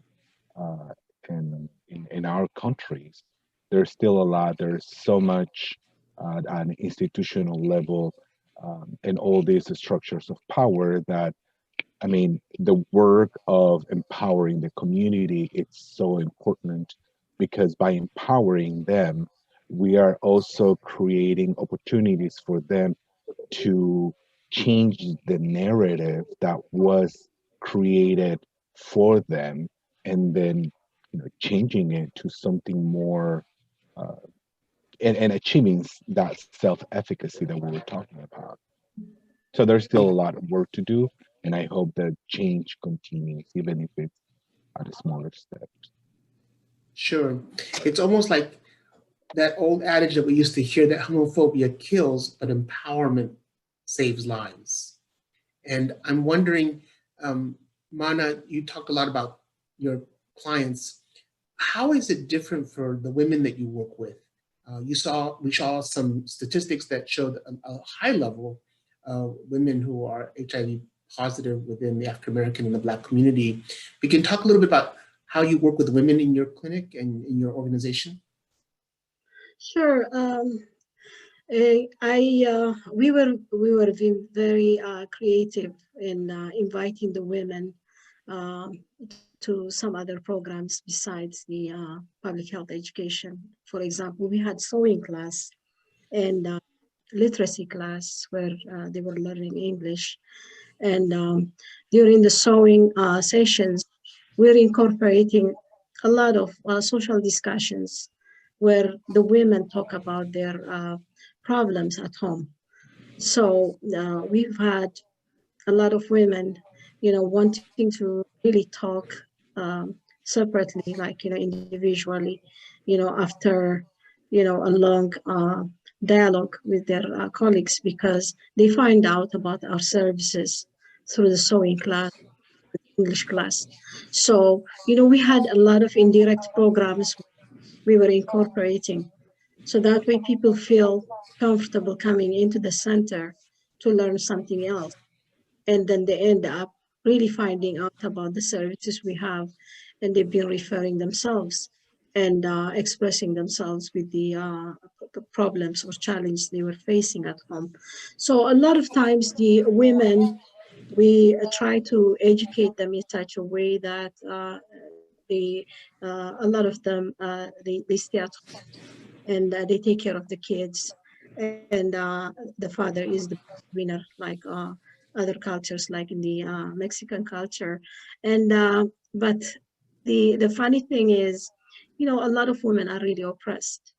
uh, in our countries. There's still a lot. There's so much at an institutional level and all these structures of power that, I mean, the work of empowering the community, it's so important because by empowering them, we are also creating opportunities for them to change the narrative that was created for them, and then changing it to something more uh, and achieving that self-efficacy that we were talking about. So there's still a lot of work to do, and I hope that change continues, even if it's at a smaller steps. Sure. It's almost like that old adage that we used to hear that homophobia kills, but empowerment saves lives. And I'm wondering, Mana, you talk a lot about your clients. How is it different for the women that you work with? We saw some statistics that showed a high level of women who are HIV positive within the African American and the Black community. We can talk a little bit about how you work with women in your clinic and in your organization. Sure. We were being very creative in inviting the women to some other programs besides the public health education. For example, we had sewing class, and literacy class where they were learning English. And during the sewing sessions, we're incorporating a lot of social discussions where the women talk about their problems at home. So we've had a lot of women, wanting to really talk separately, like, individually, after, a long dialogue with their colleagues, because they find out about our services through the sewing class, English class. So, we had a lot of indirect programs we were incorporating. So that way people feel comfortable coming into the center to learn something else. And then they end up really finding out about the services we have, and they've been referring themselves and expressing themselves with the problems or challenges they were facing at home. So a lot of times the women, we try to educate them in such a way that a lot of them, they stay at home and they take care of the kids, and the father is the winner, like other cultures, like in the Mexican culture. And but the funny thing is, a lot of women are really oppressed.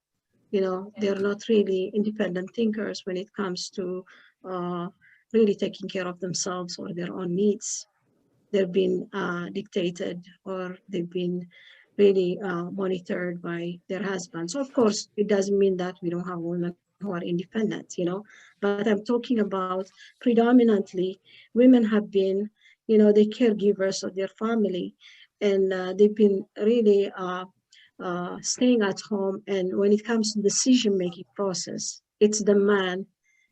They're not really independent thinkers when it comes to really taking care of themselves or their own needs. They've been dictated, or they've been really monitored by their husbands. Of course, it doesn't mean that we don't have women who are independent, but I'm talking about predominantly women have been, the caregivers of their family, and they've been really staying at home. And when it comes to decision-making process, it's the man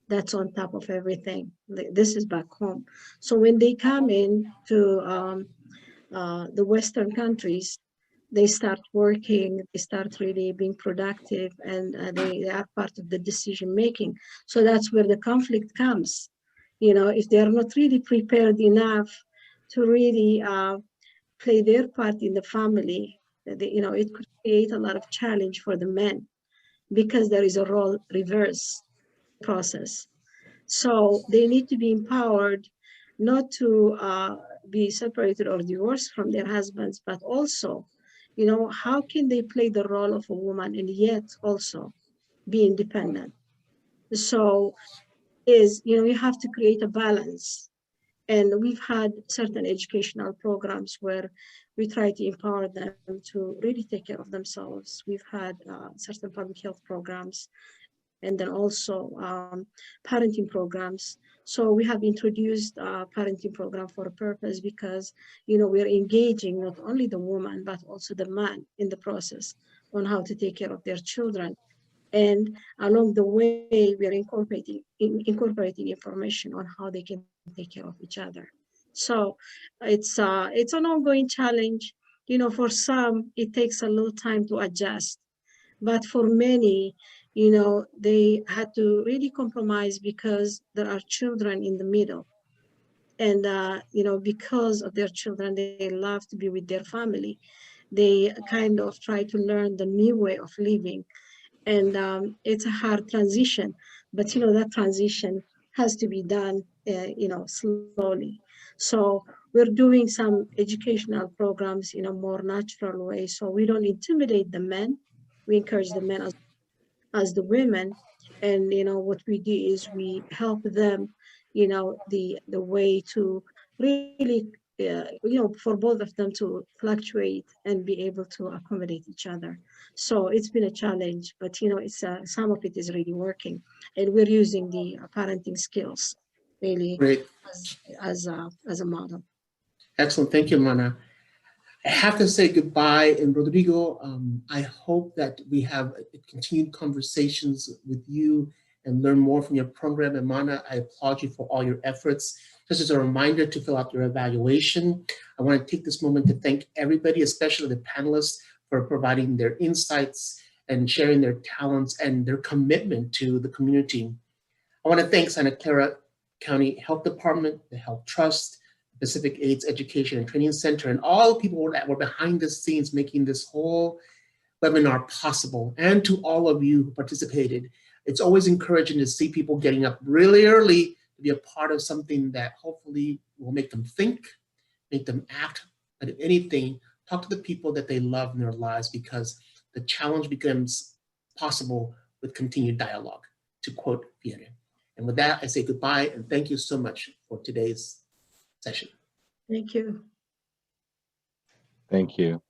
that's on top of everything. This is back home. So when they come in to the Western countries, they start working, they start really being productive, and they are part of the decision making. So that's where the conflict comes. If they are not really prepared enough to really play their part in the family, it could create a lot of challenge for the men, because there is a role reverse process. So they need to be empowered not to be separated or divorced from their husbands, but also, how can they play the role of a woman and yet also be independent? So you have to create a balance. And we've had certain educational programs where we try to empower them to really take care of themselves. We've had certain public health programs, and then also parenting programs. So we have introduced a parenting program for a purpose, because, we're engaging not only the woman, but also the man in the process on how to take care of their children. And along the way, we are incorporating information on how they can take care of each other. So it's an ongoing challenge. For some, it takes a little time to adjust. But for many, they had to really compromise because there are children in the middle. And, because of their children, they love to be with their family. They kind of try to learn the new way of living. And it's a hard transition, but, that transition has to be done, slowly. So we're doing some educational programs in a more natural way. So we don't intimidate the men. We encourage the men as the women. And, what we do is we help them, the way to really, for both of them to fluctuate and be able to accommodate each other. So it's been a challenge, but, it's some of it is really working. And we're using the parenting skills really Great. as a model. Excellent. Thank you, Mana. I have to say goodbye. And Rodrigo, I hope that we have continued conversations with you and learn more from your program. And Mana, I applaud you for all your efforts. Just as a reminder to fill out your evaluation, I want to take this moment to thank everybody, especially the panelists, for providing their insights and sharing their talents and their commitment to the community. I want to thank Santa Clara County Health Department, the Health Trust, Pacific AIDS Education and Training Center, and all the people that were behind the scenes making this whole webinar possible, and to all of you who participated. It's always encouraging to see people getting up really early to be a part of something that hopefully will make them think, make them act, but if anything, talk to the people that they love in their lives, because the challenge becomes possible with continued dialogue, to quote Pierre. And with that, I say goodbye and thank you so much for today's session. Thank you. Thank you.